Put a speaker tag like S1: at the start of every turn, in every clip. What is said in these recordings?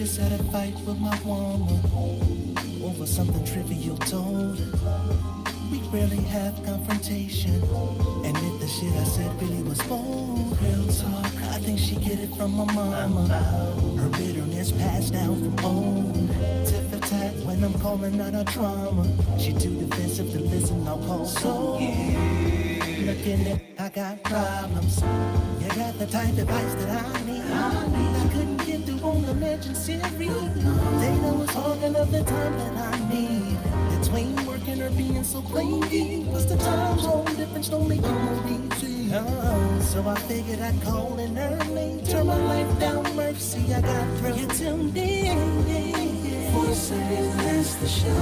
S1: just had a fight with my woman over something trivial told her. We rarely have confrontation. Admit the shit I said really was bold. Real talk, I think she get it from my mama. Her bitterness passed down from old. Tit for tat when I'm calling out her trauma. She too defensive to listen, I'll call so. Looking at, I got problems. You got the type of advice that I need. I couldn't get through on the legend series. Data was hogging up the time that I need. Between working or being so clingy. Plus the time zone difference don't make it more easy. So I figured I'd call in early. Turn my life down, mercy, I got through. You tuned in. Force of it's the show.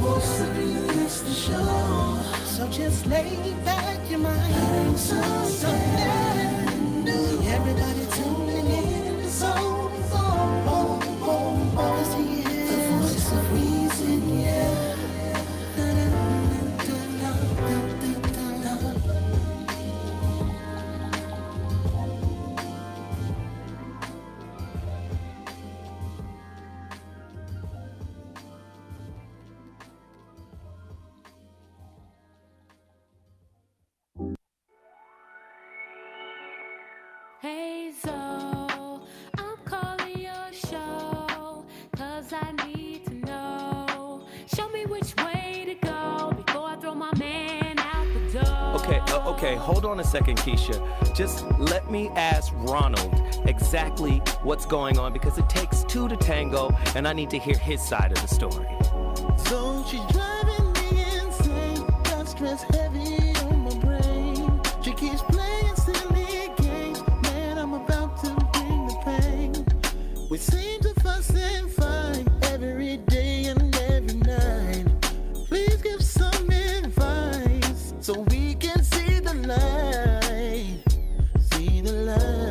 S1: Force of it's the show. So just lay back your mind. So everybody tuning in. So, cause he is the voice of reason, yeah.
S2: Hey Zoe, I'm calling your show, cause I need to know. Show me which way to go before I throw my man out the door.
S3: Okay, hold on a second, Keisha. Just let me ask Ronald exactly what's going on, because it takes two to tango, and I need to hear his side of the story.
S1: So she's driving me insane, got stress heavy on my brain. She keeps playing silly games, man, I'm about to bring the pain. We seem to fuss and fight every day and every night. Please give some advice so we can see the light, see the light.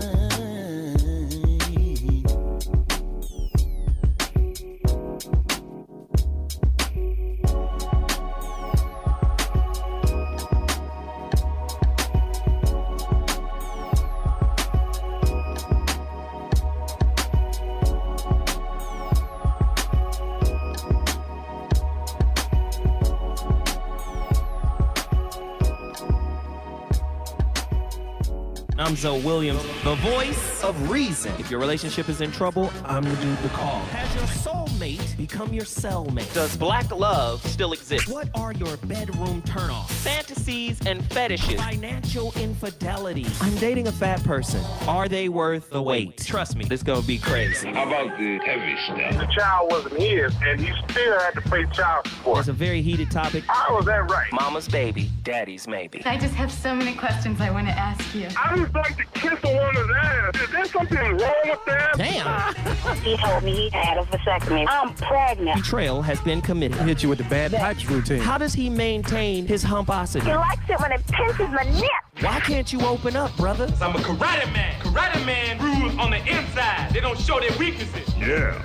S3: I'm Zoe Williams, the voice of reason. If your relationship is in trouble, I'm the dude to call. Has your soulmate become your cellmate? Does black love still exist? What are your bedroom turnoffs? Fantasies and fetishes. Financial infidelity. I'm dating a fat person. Are they worth the wait? Trust me, this gonna be crazy.
S4: How about the heavy stuff?
S5: The child wasn't his, and he still had to pay child support.
S3: It's a very heated topic.
S5: How was that right?
S3: Mama's baby, daddy's maybe.
S6: I just have so many questions I want to ask you.
S5: I just like to kiss a woman's ass. Is there something wrong with that?
S3: Damn.
S7: He told me he had a vasectomy. I'm pregnant.
S3: Betrayal has been committed.
S8: Hit you with the bad pipes routine.
S3: How does he maintain his humposity?
S7: He likes it when it pinches my nip.
S3: Why can't you open up, brother?
S9: I'm a karate man. Karate man rules on the inside. They don't show their weaknesses.
S4: Yeah.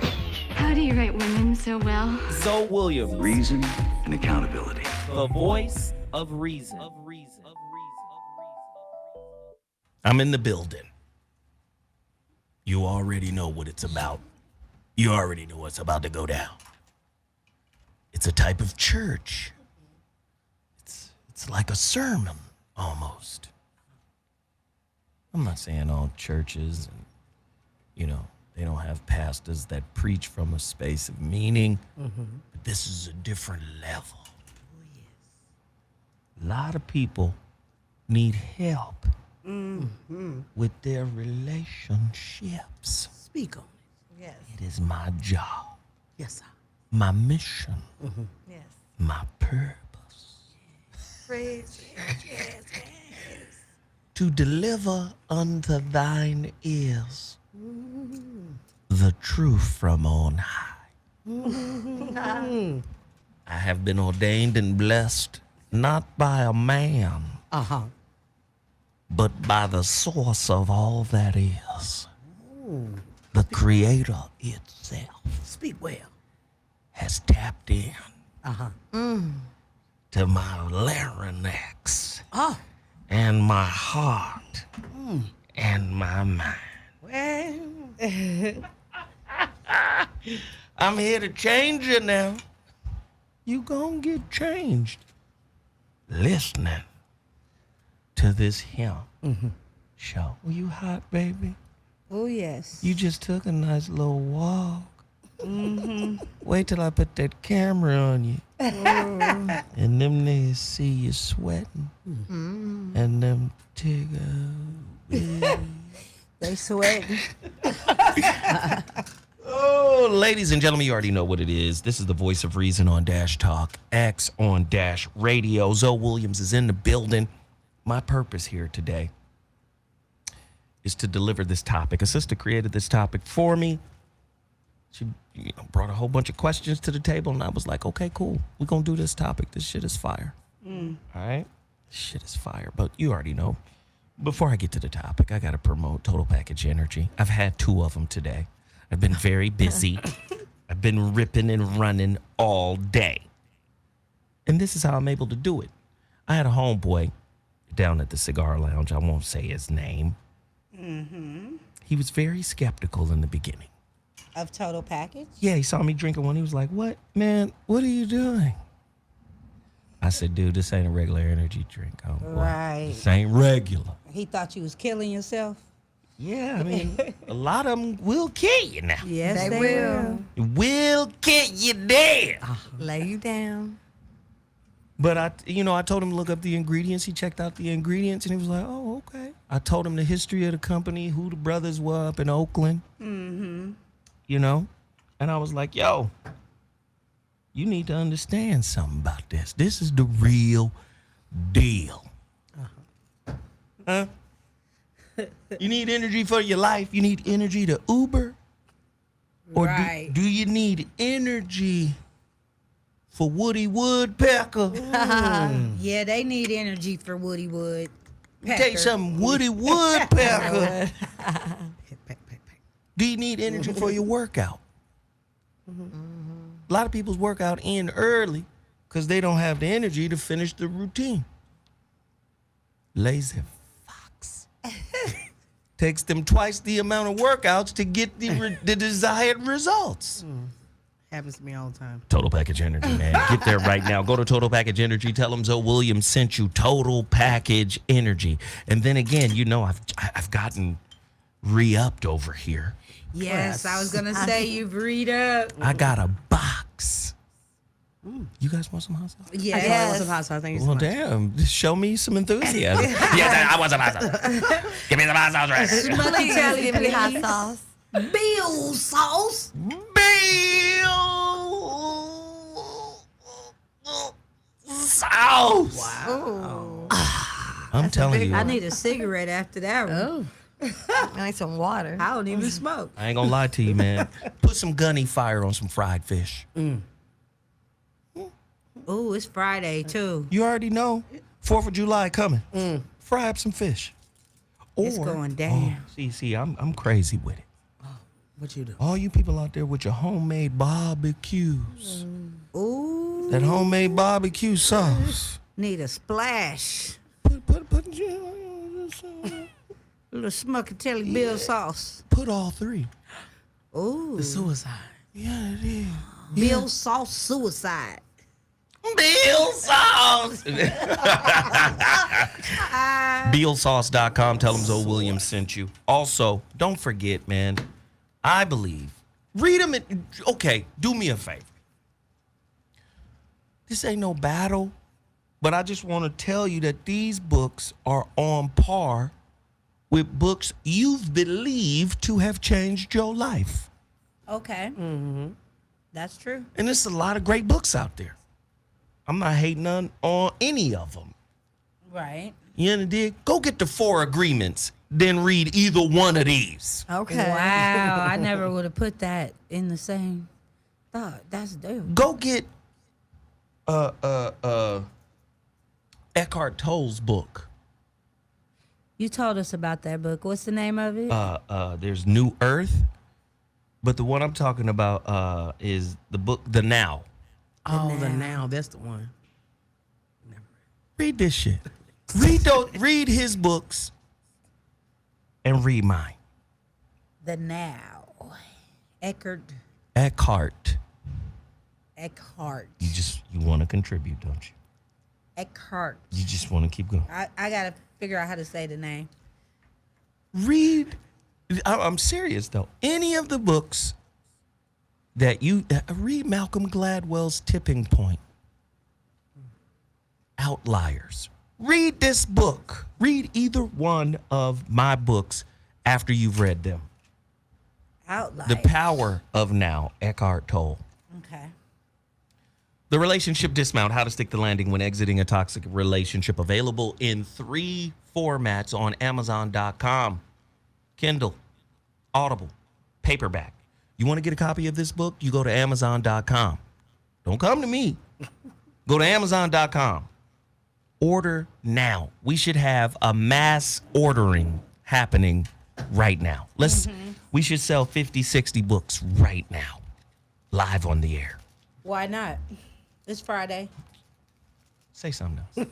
S6: How do you write women so well?
S3: Zoe Williams,
S4: Reason and accountability.
S3: the voice of reason. I'm in the building. You already know what it's about. You already know what's about to go down. It's a type of church. It's like a sermon, almost. I'm not saying all churches, they don't have pastors that preach from a space of meaning, but this is a different level. Oh, yes. A lot of people need help with their relationships.
S10: Speak on it. Yes.
S3: It is my job.
S10: Yes, sir.
S3: My mission.
S10: Yes.
S3: My purpose.
S10: Praise. Yes.
S3: To deliver unto thine ears the truth from on high. I have been ordained and blessed not by a man, but by the source of all that is. The creator itself.
S10: Speak well.
S3: Has tapped in to my larynx and my heart and my mind.
S10: Well,
S3: I'm here to change you now. You gonna get changed. Listening to this here show. Were you hot, baby?
S10: Oh, yes.
S3: You just took a nice little walk. Wait till I put that camera on you. And them niggas see you sweating. And them tigger.
S10: They sweating.
S3: Oh, ladies and gentlemen, you already know what it is. This is the voice of reason on Dash Talk, X on Dash Radio. Zoe Williams is in the building. My purpose here today is to deliver this topic. A sister created this topic for me. She brought a whole bunch of questions to the table, and I was like, okay, cool. We're going to do this topic. This shit is fire. All right? This shit is fire. But you already know. Before I get to the topic, I got to promote Total Package Energy. I've had 2 of them today. I've been very busy. I've been ripping and running all day. And this is how I'm able to do it. I had a homeboy down at the cigar lounge. I won't say his name. He was very skeptical in the beginning.
S10: Of Total Package?
S3: Yeah, he saw me drinking one. He was like, what? Man, what are you doing? I said, dude, this ain't a regular energy drink. Homeboy.
S10: Right.
S3: This ain't regular.
S10: He thought you was killing yourself?
S3: Yeah, I mean, a lot of them will kill you now.
S10: Yes, they will.
S3: Will kill you dead.
S10: Lay you down.
S3: But I told him to look up the ingredients. He checked out the ingredients, and he was like, oh, okay. I told him the history of the company, who the brothers were up in Oakland. You know? And I was like, yo, you need to understand something about this. This is the real deal. Huh? You need energy for your life. You need energy to Uber. Or
S10: Right.
S3: do you need energy for Woody Woodpecker?
S10: Yeah, they need energy for Woody Wood.
S3: Tell you something, Woody Woodpecker. Do you need energy for your workout? A lot of people's workout end early because they don't have the energy to finish the routine. Lazy fox. Takes them twice the amount of workouts to get the desired results.
S8: Happens to me all the time.
S3: Total Package Energy, man. Get there right now. Go to Total Package Energy. Tell them Zoe Williams sent you. Total Package Energy. And then again, you know, I've gotten re-upped over here.
S10: Yes, I was going to say you've read up.
S3: I got a box. You guys want some hot sauce?
S10: Yes.
S8: I want some hot sauce. Thank you so
S3: Well,
S8: much.
S3: damn. Just show me some enthusiasm. Yes, I want some hot sauce. Give me some hot sauce, right?
S10: Smelly
S6: Give me hot sauce.
S10: Bill sauce.
S3: Sauce.
S8: Wow.
S3: I'm telling you.
S10: I need a cigarette after that one.
S6: I need some water.
S10: I don't even smoke.
S3: I ain't gonna lie to you, man. Put some gunny fire on some fried fish.
S10: Ooh, it's Friday, too.
S3: You already know. 4th of July coming. Fry up some fish.
S10: It's going down.
S3: See, I'm crazy with it.
S8: What you do?
S3: All you people out there with your homemade barbecues.
S10: Ooh,
S3: That homemade barbecue sauce.
S10: need a splash.
S3: Put
S10: Little Smuckatelli Bill sauce.
S3: all 3.
S10: Ooh,
S8: The suicide.
S3: Yeah, it is.
S10: Bill sauce suicide.
S3: Bill Sauce. BillSauce.com. Tell them Zoe Williams sent you. Also, don't forget, man, I believe. Read them. Okay, do me a favor. This ain't no battle, but I just want to tell you that these books are on par with books you've believed to have changed your life.
S10: Okay. That's true.
S3: And there's a lot of great books out there. I'm not hating on any of them.
S10: Right.
S3: You understand? Go get the 4 agreements, then read either one of these.
S6: Okay.
S10: Wow, I never would have put that in the same thought. That's dope.
S3: Go get Eckhart Tolle's book.
S10: You told us about that book. What's the name of it?
S3: There's New Earth, but the one I'm talking about is the book The Now.
S8: Oh, the now. That's the one.
S3: Read this shit. Read his books and read mine.
S10: The Now. Eckhart.
S3: You want to contribute, don't you?
S10: Eckhart.
S3: You just want to keep going.
S10: I got to figure out how to say the name.
S3: Read. I'm serious, though. Any of the books that you read, Malcolm Gladwell's Tipping Point, Outliers. Read this book. Read either one of my books after you've read them.
S10: Outliers.
S3: The Power of Now, Eckhart Tolle.
S10: Okay.
S3: The Relationship Dismount, How to Stick the Landing When Exiting a Toxic Relationship, available in 3 formats on Amazon.com. Kindle, Audible, paperback. You want to get a copy of this book? You go to Amazon.com. Don't come to me. Go to Amazon.com. Order now. We should have a mass ordering happening right now. We should sell 50, 60 books right now, live on the air.
S10: Why not? It's Friday.
S3: Say something else.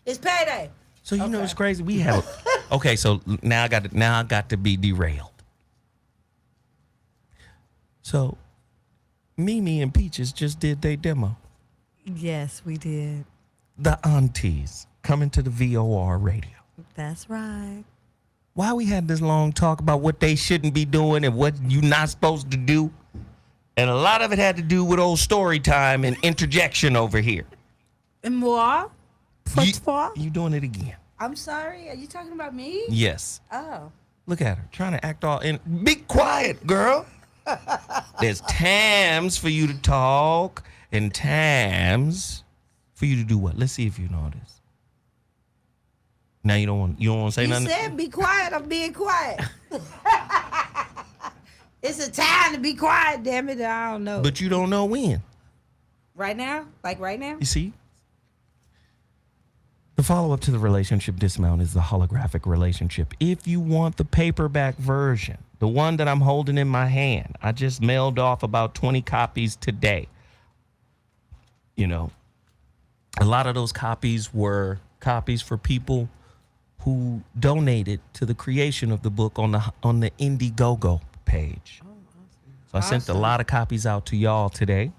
S10: It's payday.
S3: So you know it's crazy. We have okay. So now I got to be derailed. So Mimi and Peaches just did their demo.
S6: Yes, we did.
S3: The aunties coming to the VOR radio.
S6: That's right.
S3: Why we had this long talk about what they shouldn't be doing and what you're not supposed to do. And a lot of it had to do with old story time and interjection over here.
S10: And moi?
S3: You doing it again.
S10: I'm sorry. Are you talking about me?
S3: Yes.
S10: Oh.
S3: Look at her trying to act all in. Be quiet, girl. There's times for you to talk and times for you to do what? Let's see if you know this. Now you don't want to say nothing.
S10: You said be quiet. I'm being quiet. It's a time to be quiet, damn it. I don't know.
S3: But you don't know when.
S10: Right now? Like right now?
S3: You see? The follow-up to the Relationship Dismount is the holographic relationship. If you want the paperback version, the one that I'm holding in my hand, I just mailed off about 20 copies today. You know, a lot of those copies were copies for people who donated to the creation of the book on the Indiegogo page. So I sent a lot of copies out to y'all today.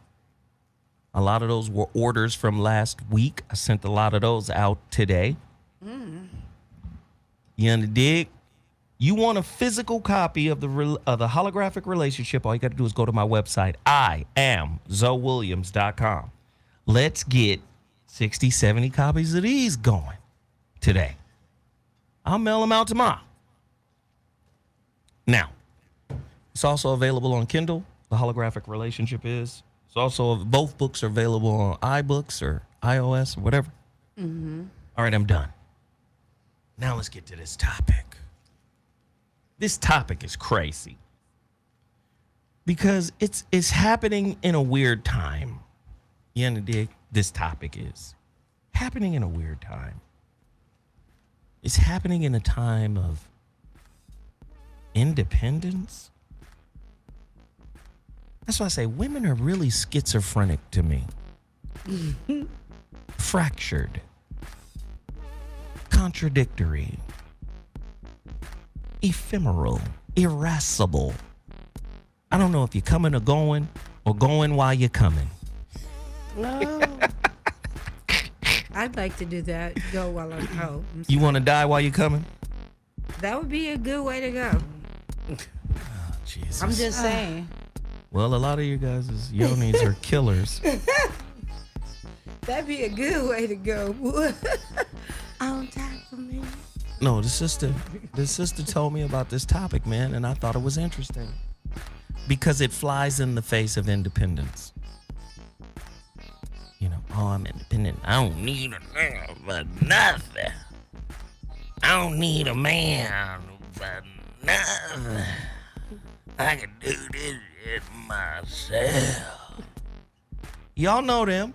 S3: A lot of those were orders from last week. I sent a lot of those out today. You under dig? You want a physical copy of the holographic relationship? All you got to do is go to my website. I am TheZoWhatShow.com. Let's get 60, 70 copies of these going today. I'll mail them out tomorrow. Now, it's also available on Kindle. The holographic relationship is. It's also, both books are available on iBooks or iOS or whatever. All right, I'm done. Now let's get to this topic. This topic is crazy because it's happening in a weird time. You know, this topic is happening in a weird time. It's happening in a time of independence. That's why I say women are really schizophrenic to me. Fractured. Contradictory. Ephemeral. Irascible. I don't know if you're coming or going while you're coming.
S10: Oh. I'd like to do that. Go while I'm home.
S3: You want to die while you're coming?
S10: That would be a good way to go.
S3: Oh, Jesus.
S10: I'm just saying.
S3: Well, a lot of you guys' yonis are killers.
S10: That'd be a good way to go. On top of me.
S3: No, the sister told me about this topic, man, and I thought it was interesting because it flies in the face of independence. You know, oh, I'm independent. I don't need a man for nothing. I don't need a man for nothing. I can do this shit myself. Y'all know them.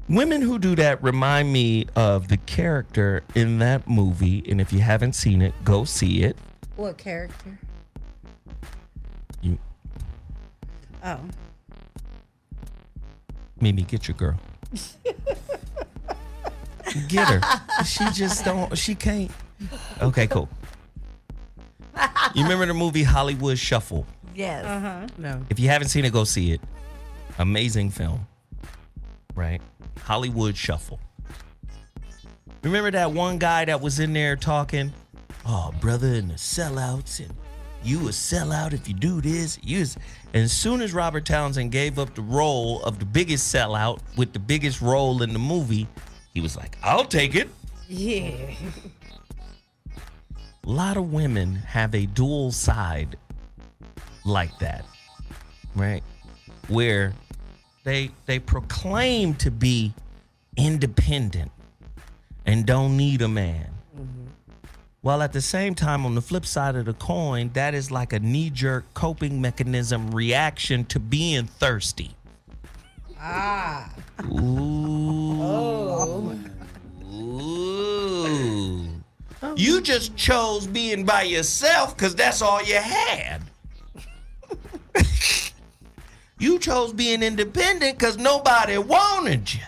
S3: Women who do that remind me of the character in that movie, and if you haven't seen it, go see it.
S10: What character?
S3: You,
S10: Oh.
S3: Mimi, get your girl. Get her. She just don't. She can't. Okay, cool. You remember the movie Hollywood Shuffle?
S6: Yes.
S8: No.
S3: If you haven't seen it, go see it. Amazing film. Right? Hollywood Shuffle. Remember that one guy that was in there talking? Oh, brother, and the sellouts, and you a sellout if you do this. And as soon as Robert Townsend gave up the role of the biggest sellout with the biggest role in the movie, he was like, I'll take it.
S10: Yeah.
S3: A lot of women have a dual side like that, right? Where they proclaim to be independent and don't need a man. While at the same time, on the flip side of the coin, that is like a knee-jerk coping mechanism reaction to being thirsty.
S10: Ah.
S3: Ooh. Ooh. You just chose being by yourself because that's all you had. You chose being independent because nobody wanted you.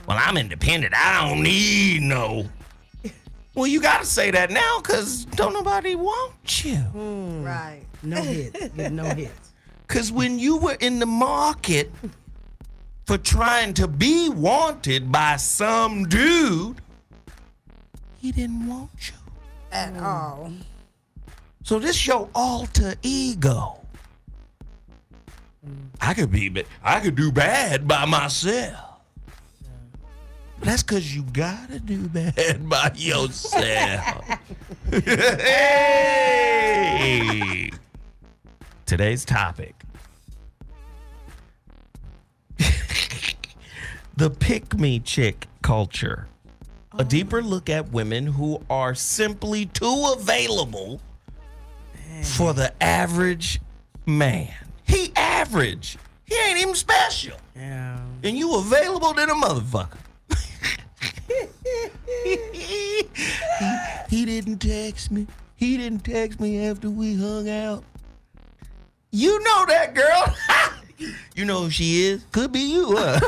S3: Well, I'm independent. I don't need no. Well, you got to say that now because don't nobody want you.
S6: Right.
S8: No hits. Get no hits.
S3: Because when you were in the market for trying to be wanted by some dude, he didn't want you.
S10: At all.
S3: So this your alter ego. I could do bad by myself. But that's because you gotta do bad by yourself. Hey! Today's topic. The pick-me chick culture. A deeper look at women who are simply too available for the average man. He average. He ain't even special.
S8: Yeah.
S3: And you available to the motherfucker. He didn't text me. He didn't text me after we hung out. You know that girl. You know who she is. Could be you, huh?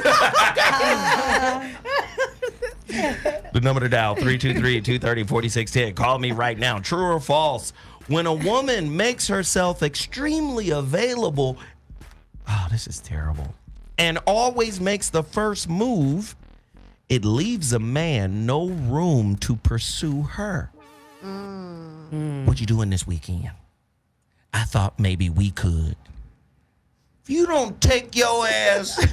S3: The number to dial, 323-230-4610. Call me right now. True or false? When a woman makes herself extremely available, oh, this is terrible, and always makes the first move, it leaves a man no room to pursue her. What you doing this weekend? I thought maybe we could. If you don't take your ass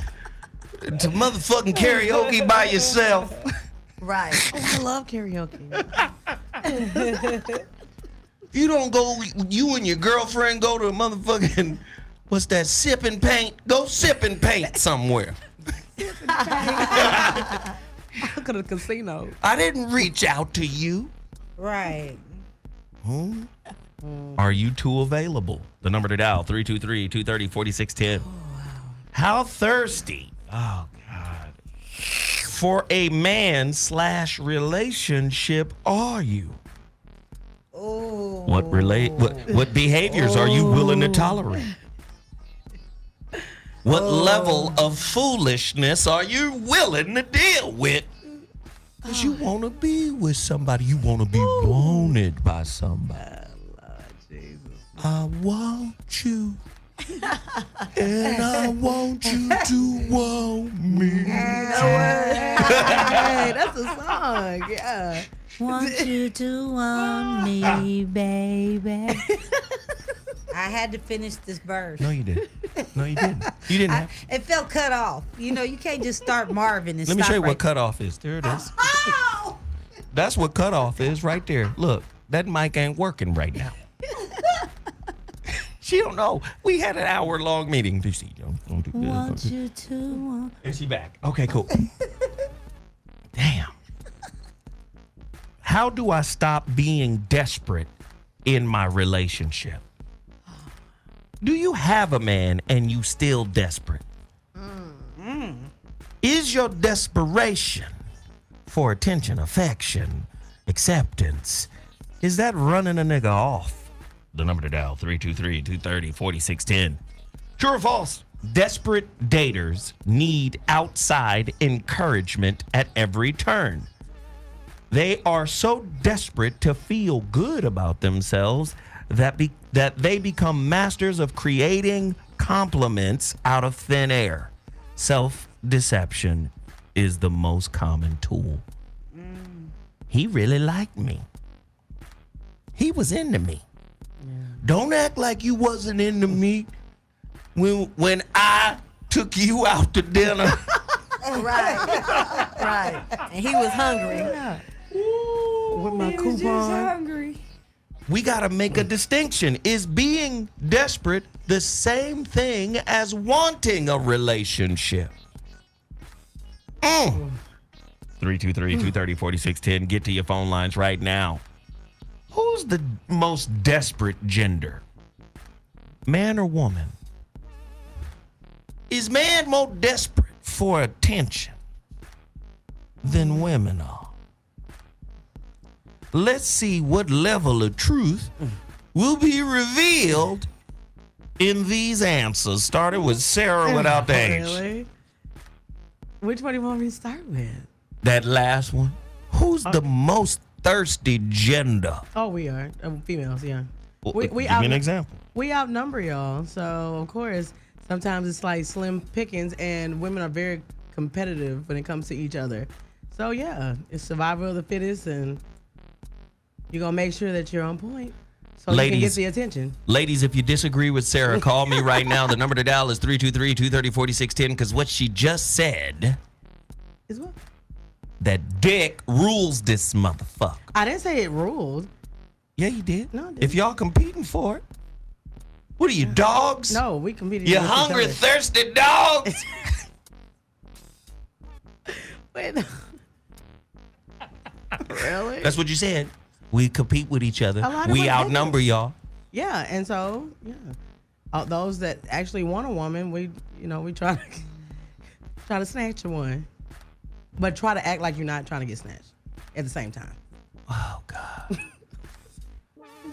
S3: to motherfucking karaoke by yourself.
S6: Right.
S8: Oh, I love karaoke.
S3: You don't go, you and your girlfriend go to a motherfucking, what's that, sip and paint? Go sip and paint somewhere.
S8: Look at the casino.
S3: I didn't reach out to you.
S10: Right.
S3: Are you too available? The number to dial, 323-230-4610. How thirsty, oh God, for a man/relationship are you?
S10: Oh.
S3: What behaviors are you willing to tolerate? What level of foolishness are you willing to deal with? Because you want to be with somebody. You want to be wanted by somebody. I want you. And I want you to want me.
S8: Hey, that's a song. Yeah.
S10: Want you to want me, baby. I had to finish this verse.
S3: No, you didn't. No, you didn't. You didn't have.
S10: It felt cut off. You know, you can't just start Marvin and
S3: Let me
S10: stop
S3: show you
S10: right
S3: what cutoff is. There it is.
S10: Oh!
S3: That's what cutoff is right there. Look, that mic ain't working right now. She don't know. We had an hour-long meeting. Do you see? Don't do this.
S10: Want you to want.
S3: Is she back? Okay, cool. Damn. How do I stop being desperate in my relationship? Do you have a man and you still desperate? Is your desperation for attention, affection, acceptance, is that running a nigga off? The number to dial, 323-230-4610. True or false? Desperate daters need outside encouragement at every turn. They are so desperate to feel good about themselves that they become masters of creating compliments out of thin air. Self-deception is the most common tool. He really liked me. He was into me. Don't act like you wasn't into me when I took you out to dinner.
S6: Right. And he was hungry.
S8: With my coupon.
S3: We got to make a distinction. Is being desperate the same thing as wanting a relationship? 323-230-4610. Get to your phone lines right now. Who's the most desperate gender? Man or woman? Is man more desperate for attention than women are? Let's see what level of truth will be revealed in these answers. Starting with Sarah without the H.
S8: Really? Which one do you want me to start with?
S3: That last one. Who's the most thirsty gender?
S8: Oh, we are. Females, yeah.
S3: Give me an example.
S8: We outnumber y'all. So, of course, sometimes it's like slim pickings, and women are very competitive when it comes to each other. So, yeah, it's survival of the fittest, and you're going to make sure that you're on point so you can get the attention.
S3: Ladies, if you disagree with Sarah, call me right now. The number to dial is 323-230-4610, because what she just said
S8: is what?
S3: That dick rules this motherfucker.
S8: I didn't say it ruled.
S3: Yeah, you did.
S8: No, I didn't.
S3: If y'all competing for it. What are you, dogs?
S8: No, we competing.
S3: You
S8: against each
S3: hungry,
S8: other.
S3: thirsty dogs?
S8: Wait. Really?
S3: That's what you said. We compete with each other.
S8: A lot of
S3: We
S8: women
S3: outnumber
S8: do.
S3: y'all.
S8: Yeah, and so, those that actually want a woman, we try to snatch one. But try to act like you're not trying to get snatched at the same time.
S3: Oh, God.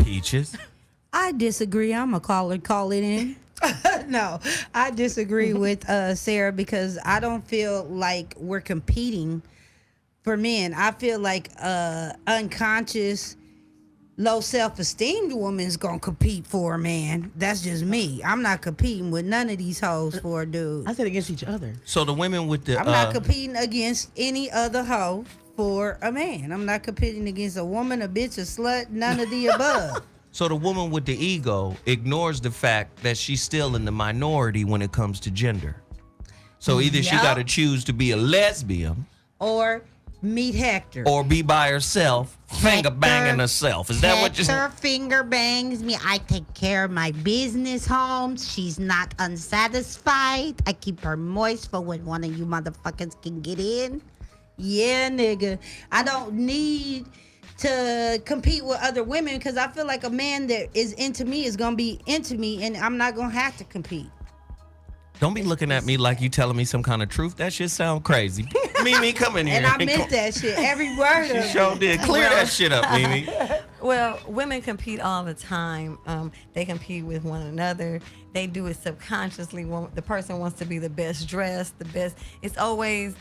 S3: Peaches?
S10: I disagree. I'm a call it in. No, I disagree with Sarah because I don't feel like we're competing for men. I feel like unconscious, low self-esteem woman's gonna compete for a man. That's just me. I'm not competing with none of these hoes for a dude.
S8: I said against each other.
S3: So the women with the...
S10: I'm not competing against any other hoe for a man. I'm not competing against a woman, a bitch, a slut, none of the above.
S3: So the woman with the ego ignores the fact that she's still in the minority when it comes to gender. So either she got to choose to be a lesbian
S10: or meet Hector.
S3: Or be by herself, finger banging herself. Is that what you're saying?
S10: Hector finger bangs me. I take care of my business homes. She's not unsatisfied. I keep her moist for when one of you motherfuckers can get in. Yeah, nigga. I don't need to compete with other women because I feel like a man that is into me is going to be into me and I'm not going to have to compete.
S3: Don't be looking at me like you telling me some kind of truth. That shit sound crazy. Mimi, come in here.
S10: And I meant that shit. Every word of it.
S3: She sure did. Clear that shit up, Mimi.
S6: Well, women compete all the time. They compete with one another. They do it subconsciously. The person wants to be the best dressed, the best. It's always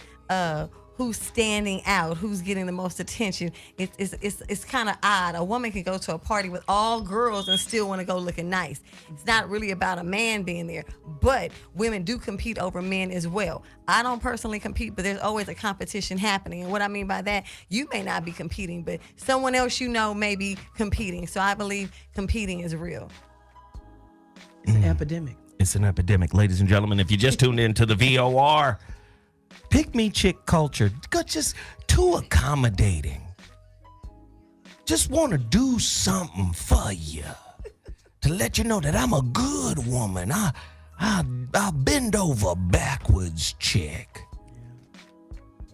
S6: who's standing out, who's getting the most attention. It's kind of odd. A woman can go to a party with all girls and still want to go looking nice. It's not really about a man being there, but women do compete over men as well. I don't personally compete, but there's always a competition happening. And what I mean by that, you may not be competing, but someone else you know may be competing. So I believe competing is real.
S8: It's an epidemic.
S3: It's an epidemic. Ladies and gentlemen, if you just tuned in to the VOR, pick me chick culture. Just too accommodating. Just want to do something for you. To let you know that I'm a good woman. I'll bend over backwards chick.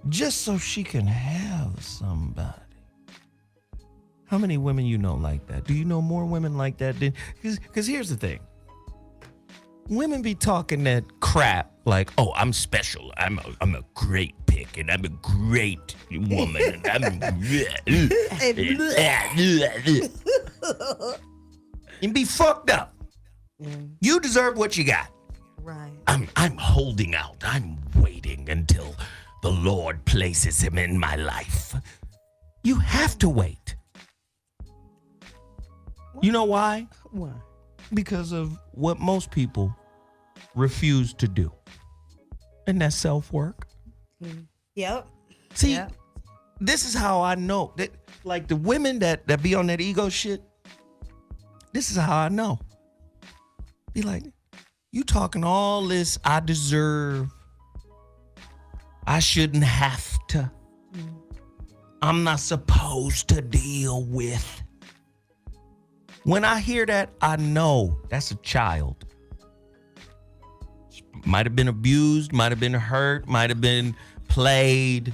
S3: Just so she can have somebody. How many women you know like that? Do you know more women like that? Because here's the thing. Women be talking that crap like, oh, I'm special. I'm a great pick, and I'm a great woman. And and be fucked up. You deserve what you got.
S6: Right.
S3: I'm holding out. I'm waiting until the Lord places him in my life. You have to wait. You know why?
S8: Why?
S3: Because of what most people refuse to do. And that's self-work.
S10: Yep.
S3: See,
S10: Yep.
S3: this is how I know that, like, the women that be on that ego shit, this is how I know. Be like, you talking all this, I deserve, I shouldn't have to, I'm not supposed to deal with. When I hear that, I know that's a child. Might have been abused, might have been hurt, might have been played.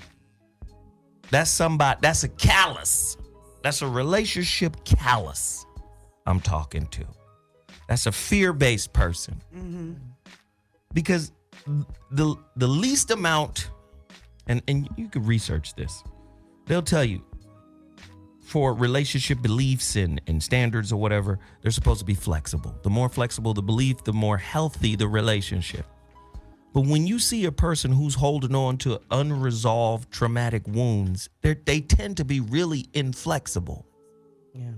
S3: That's somebody, that's a callous. That's a relationship callous I'm talking to. That's a fear-based person.
S10: Mm-hmm.
S3: Because the least amount, and you can research this, they'll tell you, for relationship beliefs and standards or whatever, they're supposed to be flexible. The more flexible the belief, the more healthy the relationship. But when you see a person who's holding on to unresolved traumatic wounds, they tend to be really inflexible.
S8: Yeah.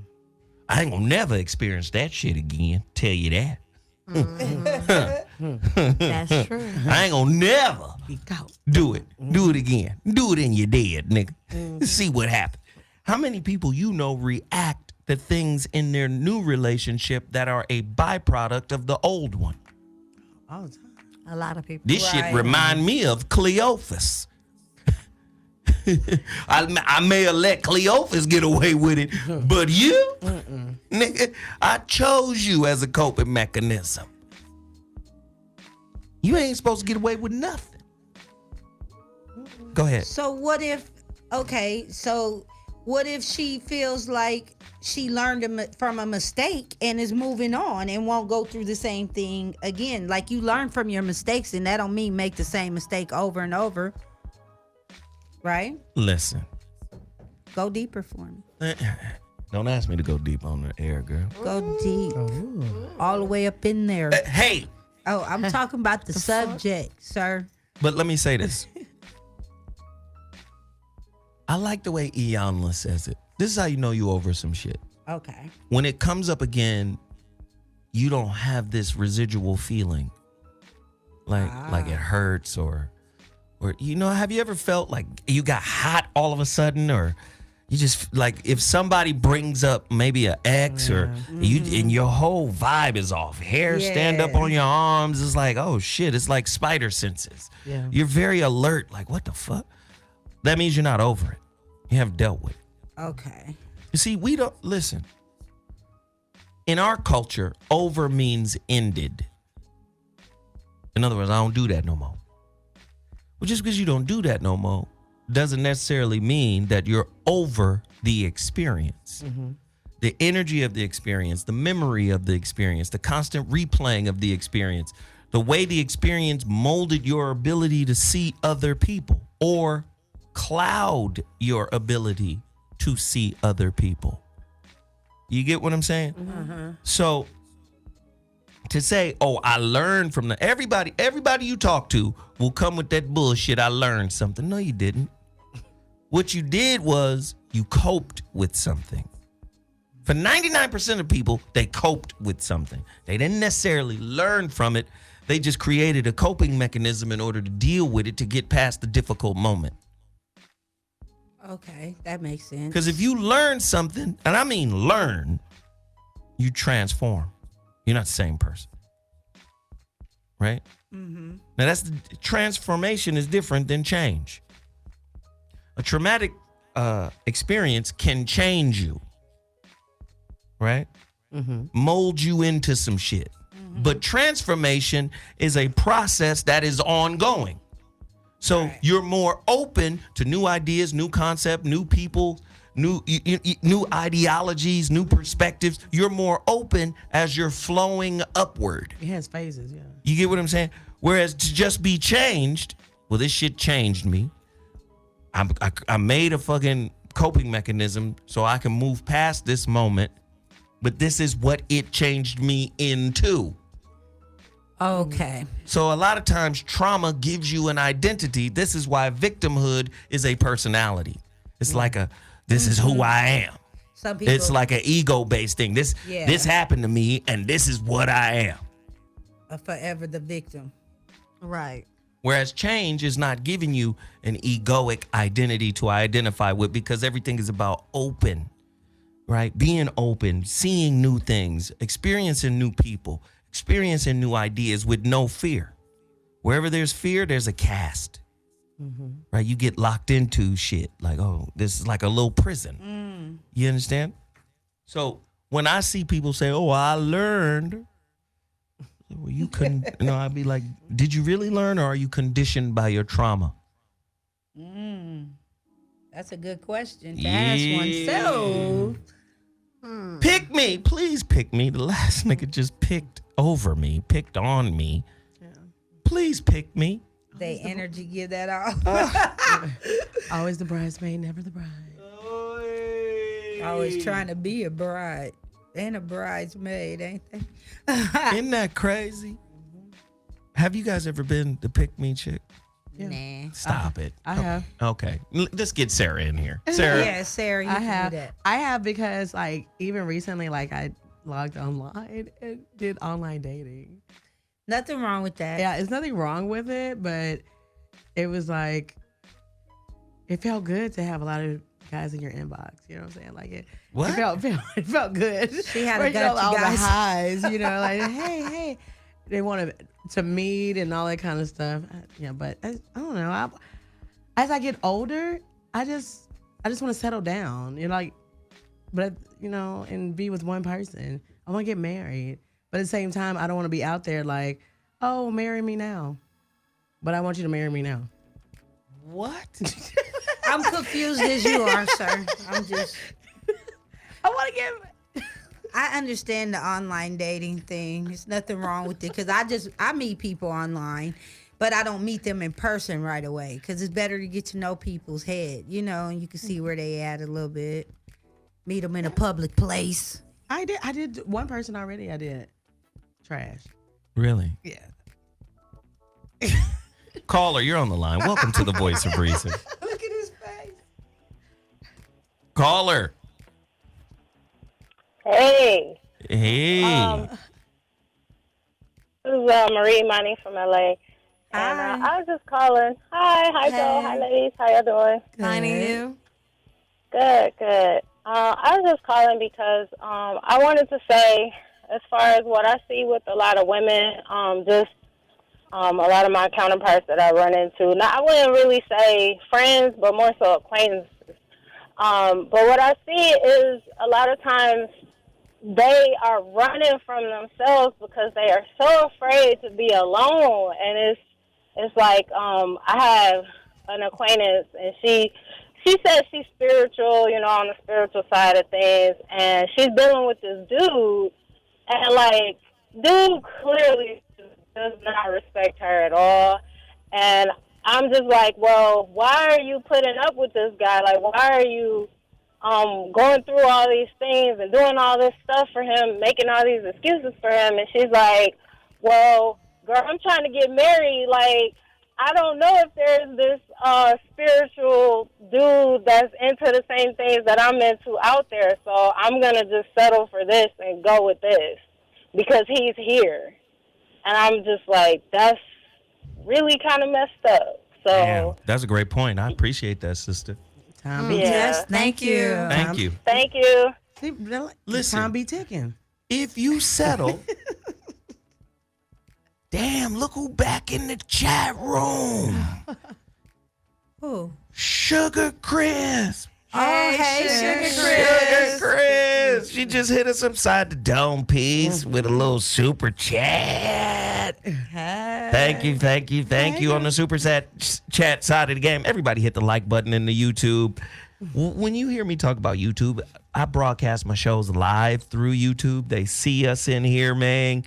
S3: I ain't gonna never experience that shit again, tell you that.
S6: That's true.
S3: I ain't gonna never do it. Do it again. Do it in your dead, nigga. See what happens. How many people you know react to things in their new relationship that are a byproduct of the old one?
S8: All the time.
S6: A lot of people.
S3: This shit remind me of Cleophas. I may have let Cleophas get away with it, but you, nigga, I chose you as a coping mechanism. You ain't supposed to get away with nothing. Go ahead.
S10: So what if she feels like she learned from a mistake and is moving on and won't go through the same thing again? Like, you learn from your mistakes, and that don't mean make the same mistake over and over. Right?
S3: Listen.
S10: Go deeper for me.
S3: Don't ask me to go deep on the air, girl.
S10: Go deep. All the way up in there.
S3: Hey.
S10: Oh, I'm talking about the subject, sir.
S3: But let me say this. I like the way Iyanla says it. This is how you know you over some shit.
S10: Okay.
S3: When it comes up again, you don't have this residual feeling. Like it hurts or you know, have you ever felt like you got hot all of a sudden, or you just like if somebody brings up maybe an ex or you and your whole vibe is off. Hair stand up on your arms. It's like, oh shit, it's like spider senses.
S8: Yeah.
S3: You're very alert, like what the fuck? That means you're not over it. You haven't dealt with it.
S10: Okay.
S3: You see, we don't listen. In our culture, over means ended. In other words, I don't do that no more. Well, just because you don't do that no more doesn't necessarily mean that you're over the experience. The energy of the experience, the memory of the experience, the constant replaying of the experience, the way the experience molded your ability to see other people or cloud your ability to see other people. You get what I'm saying? So to say, oh, I learned from everybody you talk to will come with that bullshit. I learned something. No, you didn't. What you did was you coped with something. For 99% of people, they coped with something. They didn't necessarily learn from it. They just created a coping mechanism in order to deal with it to get past the difficult moment.
S10: Okay, that makes sense.
S3: Because if you learn something, and I mean learn, you transform. You're not the same person. Right? Now that's transformation is different than change. A traumatic experience can change you. Right? Mold you into some shit. But transformation is a process that is ongoing. So you're more open to new ideas, new concepts, new people, new ideologies, new perspectives. You're more open as you're flowing upward.
S8: It has phases, yeah.
S3: You get what I'm saying? Whereas to just be changed, well, this shit changed me. I made a fucking coping mechanism so I can move past this moment, but this is what it changed me into.
S10: Okay.
S3: So a lot of times trauma gives you an identity. This is why victimhood is a personality. It's like This is who I am.
S10: Some people,
S3: It's like an ego-based thing. This happened to me, and this is what I am.
S10: are forever the victim.
S6: Right.
S3: Whereas change is not giving you an egoic identity to identify with, because everything is about open, right? Being open, seeing new things, experiencing new people, experiencing new ideas with no fear. Wherever there's fear, there's a cast, right? You get locked into shit like, oh, this is like a little prison. You understand? So when I see people say, oh, I learned, well, you couldn't, I'd be like, did you really learn, or are you conditioned by your trauma?
S10: That's a good question to ask oneself.
S3: Pick me. Please pick me. The last nigga just picked over me, picked on me. Yeah. Please pick me.
S10: They energy give that off.
S8: Always the bridesmaid, never the bride.
S10: Always trying to be a bride and a bridesmaid, ain't they?
S3: Isn't that crazy? Have you guys ever been the pick me chick?
S10: Yeah. Nah.
S3: Stop it.
S8: I have.
S3: Okay. Let's get Sarah in here. Sarah.
S10: Yeah, Sarah, you can do that.
S8: I have, because like even recently, like I logged online and did online dating.
S10: Nothing wrong with that.
S8: Yeah, there's nothing wrong with it, but it was like, it felt good to have a lot of guys in your inbox. You know what I'm saying? Like it felt good.
S10: She had
S8: Or,
S10: a gut,
S8: all
S10: you
S8: the
S10: guys.
S8: highs, like, hey. They wanted to meet and all that kind of stuff. But I don't know. As I get older, I just want to settle down. And be with one person. I want to get married, but at the same time, I don't want to be out there like, oh, marry me now. But I want you to marry me now.
S3: What?
S10: I'm confused as you are, sir. I want to get. I understand the online dating thing. There's nothing wrong with it, because I meet people online, but I don't meet them in person right away, because it's better to get to know people's head, and you can see where they at a little bit. Meet them in a public place.
S8: I did one person already. I did. Trash.
S3: Really?
S8: Yeah.
S3: Caller, you're on the line. Welcome to the Voice of Reason.
S10: Look at his face.
S3: Caller.
S11: Hey.
S3: Hey.
S11: This is Marie Money from LA. And I was just calling. Hi, Joe. Hi, ladies. How y'all doing?
S6: Fine, and you?
S11: Good. I was just calling because I wanted to say, as far as what I see with a lot of women, a lot of my counterparts that I run into. Now, I wouldn't really say friends, but more so acquaintances. But what I see is a lot of times they are running from themselves because they are so afraid to be alone. And it's like I have an acquaintance, and she says she's spiritual, on the spiritual side of things, and she's dealing with this dude, and dude clearly does not respect her at all. And I'm just like, well, why are you putting up with this guy? Like, why are you going through all these things and doing all this stuff for him, making all these excuses for him? And she's like, well, girl, I'm trying to get married. Like, I don't know if there's this spiritual dude that's into the same things that I'm into out there. So I'm going to just settle for this and go with this because he's here. And I'm just like, that's really kind of messed up. So
S3: Damn, that's a great point. I appreciate that, sister.
S8: Time
S10: Yes, thank you.
S3: Thank you.
S11: Thank you.
S3: Listen,
S8: time be ticking.
S3: If you settle, damn, look who back in the chat room.
S10: Who?
S3: Sugar Chris.
S10: Hey,
S3: Sugar Chris. She just hit us upside the dome piece with a little super chat. Thank you on the super chat side of the game. Everybody hit the like button in the YouTube. When you hear me talk about YouTube, I broadcast my shows live through YouTube. They see us in here, man.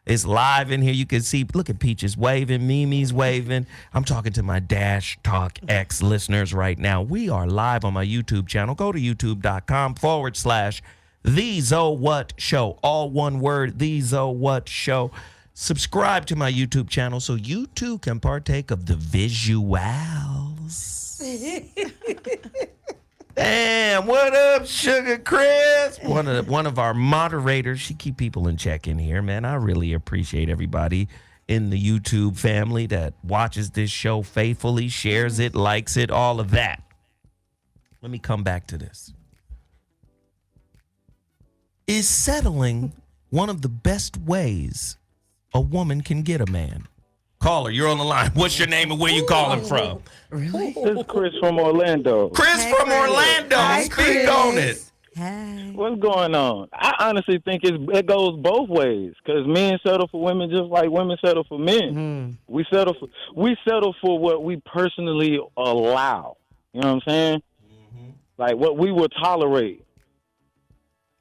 S3: It's live in here. You can see, look at Peaches waving, Mimi's waving. I'm talking to my Dash Talk X listeners right now. We are live on my YouTube channel. Go to youtube.com/TheZoWhatShow. All one word, TheZoWhatShow. Subscribe to my YouTube channel so you too can partake of the visuals. Damn, what up, Sugar Chris? One of our moderators. She keep people in check in here, man. I really appreciate everybody in the YouTube family that watches this show faithfully, shares it, likes it, all of that. Let me come back to this. Is settling one of the best ways a woman can get a man? Caller, you're on the line. What's your name and where you calling from?
S8: Really?
S5: This is Chris from Orlando.
S3: Chris from Orlando. Speak on it.
S6: Hey.
S5: What's going on? I honestly think it goes both ways because men settle for women just like women settle for men.
S8: Mm-hmm.
S5: We settle for what we personally allow. You know what I'm saying?
S3: Mm-hmm.
S5: Like what we will tolerate.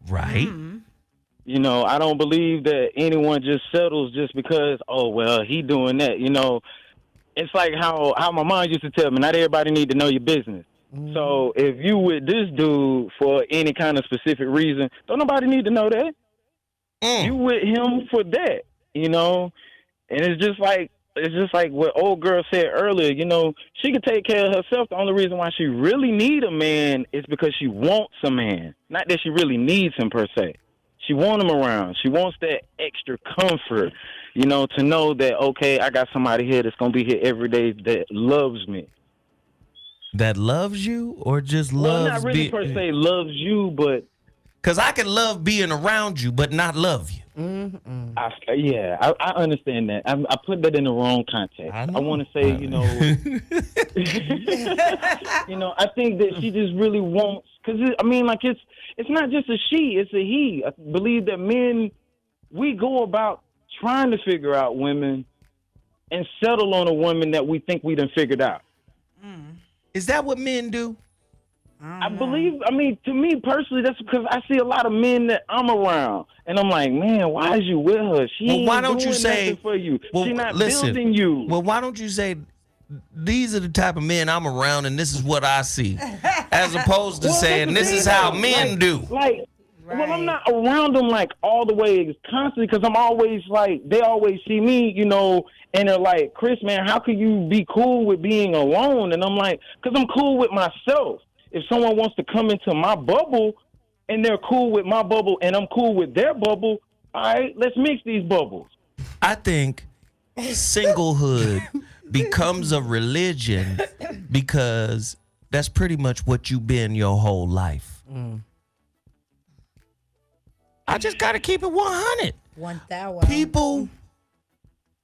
S3: Right.
S6: Mm-hmm.
S5: You know, I don't believe that anyone just settles just because, oh, well, he doing that. You know, it's like how my mom used to tell me, not everybody need to know your business.
S8: Mm-hmm.
S5: So if you with this dude for any kind of specific reason, don't nobody need to know that. You with him for that, you know? And it's just like what old girl said earlier, you know, she can take care of herself. The only reason why she really need a man is because she wants a man. Not that she really needs him per se. She wants him around. She wants that extra comfort, you know, to know that, okay, I got somebody here that's going to be here every day that loves me.
S3: That loves you or just loves?
S5: Well, not really per se loves you, but...
S3: Because I can love being around you, but not love you.
S8: Mm-mm.
S5: I understand that. I put that in the wrong context. I want to say, you know... you know, I think that she just really wants... Because, it's not just a she, it's a he. I believe that men, we go about trying to figure out women and settle on a woman that we think we done figured out.
S3: Is that what men do?
S5: I believe, to me personally, that's because I see a lot of men that I'm around. And I'm like, man, why is you with her? She ain't
S3: why don't
S5: doing
S3: you say
S5: nothing for you.
S3: Well,
S5: She's not
S3: listen,
S5: building you.
S3: Well, why don't you say these are the type of men I'm around and this is what I see, as opposed to saying this is how men do.
S5: Well, I'm not around them like all the way constantly because I'm always like, they always see me, you know, and they're like, Chris, man, how could you be cool with being alone? And I'm like, because I'm cool with myself. If someone wants to come into my bubble and they're cool with my bubble and I'm cool with their bubble, all right, let's mix these bubbles.
S3: I think singlehood becomes a religion because that's pretty much what you've been your whole life. I just got to keep it 100.
S10: 1,000.
S3: People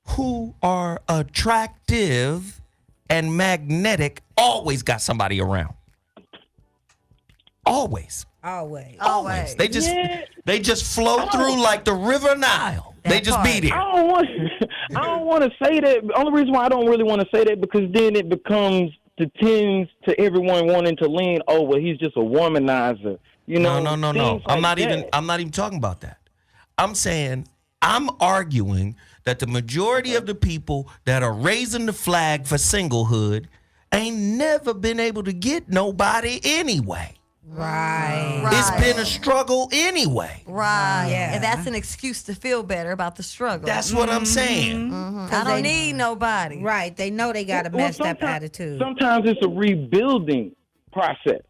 S3: who are attractive and magnetic always got somebody around. Always. They just flow through like the River Nile. They just be there.
S5: I don't want to say that. The only reason why I don't really want to say that because then it becomes tends to everyone wanting to lean, oh, well, he's just a womanizer. You know?
S3: No. I'm not even talking about that. I'm saying I'm arguing that the majority of the people that are raising the flag for singlehood ain't never been able to get nobody anyway.
S6: Right.
S3: It's been a struggle anyway.
S6: Right. Yeah. And that's an excuse to feel better about the struggle.
S3: That's what I'm saying.
S6: I don't need nobody.
S10: Right. They know they got a messed up attitude.
S5: Sometimes it's a rebuilding process.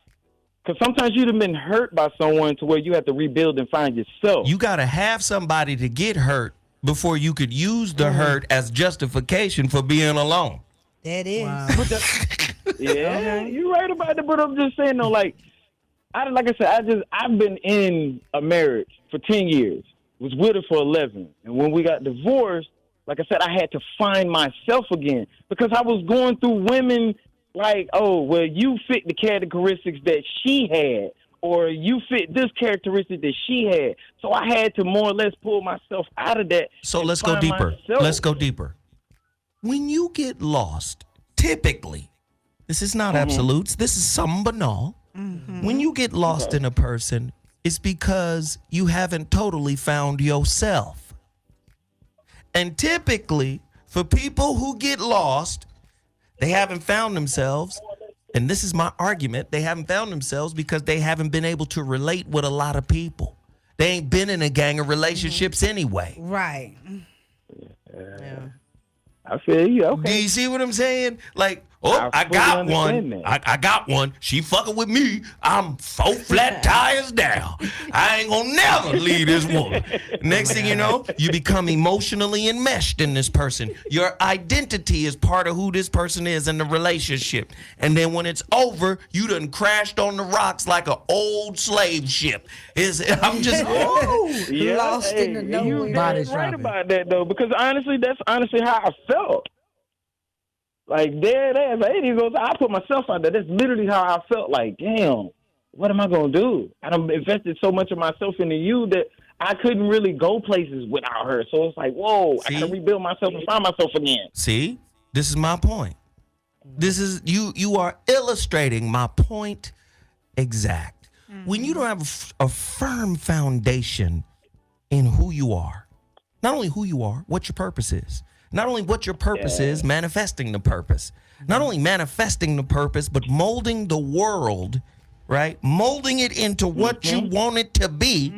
S5: Because sometimes you'd have been hurt by someone to where you have to rebuild and find yourself.
S3: You got to have somebody to get hurt before you could use the hurt as justification for being alone.
S10: That is.
S8: Wow.
S5: Yeah, you're right about that. But I'm just saying, though, like I said, I've been in a marriage for 10 years. Was with her for 11. And when we got divorced, like I said, I had to find myself again because I was going through women like, oh, well, you fit the characteristics that she had, or you fit this characteristic that she had. So I had to more or less pull myself out of that.
S3: So let's go deeper. Let's go deeper. When you get lost, typically, this is not absolutes. This is some banal. When you get lost in a person, it's because you haven't totally found yourself. And typically, for people who get lost, they haven't found themselves. And this is my argument. They haven't found themselves because they haven't been able to relate with a lot of people. They ain't been in a gang of relationships anyway.
S10: Right.
S5: I feel you. Okay.
S3: Do you see what I'm saying? Like, Oh, I
S5: fully
S3: got one.
S5: understand that.
S3: I got one. She fucking with me. I'm 4 flat tires down. I ain't gonna never leave this woman. Next thing you know, you become emotionally enmeshed in this person. Your identity is part of who this person is in the relationship. And then when it's over, you done crashed on the rocks like an old slave ship. I'm just
S10: Lost in the nowhere.
S5: You right about that though, because honestly, that's honestly how I felt. Like dead ass, I ain't even gonna. I put myself out there. That's literally how I felt. Like, damn, what am I gonna do? I done invested so much of myself into you that I couldn't really go places without her. So it's like, whoa, I gotta rebuild myself and find myself again.
S3: See, this is my point. This is you are illustrating my point exact. When you don't have a firm foundation in who you are, not only who you are, what your purpose is. Not only what your purpose is, manifesting the purpose. Not only manifesting the purpose, but molding the world, right? Molding it into what you want it to be.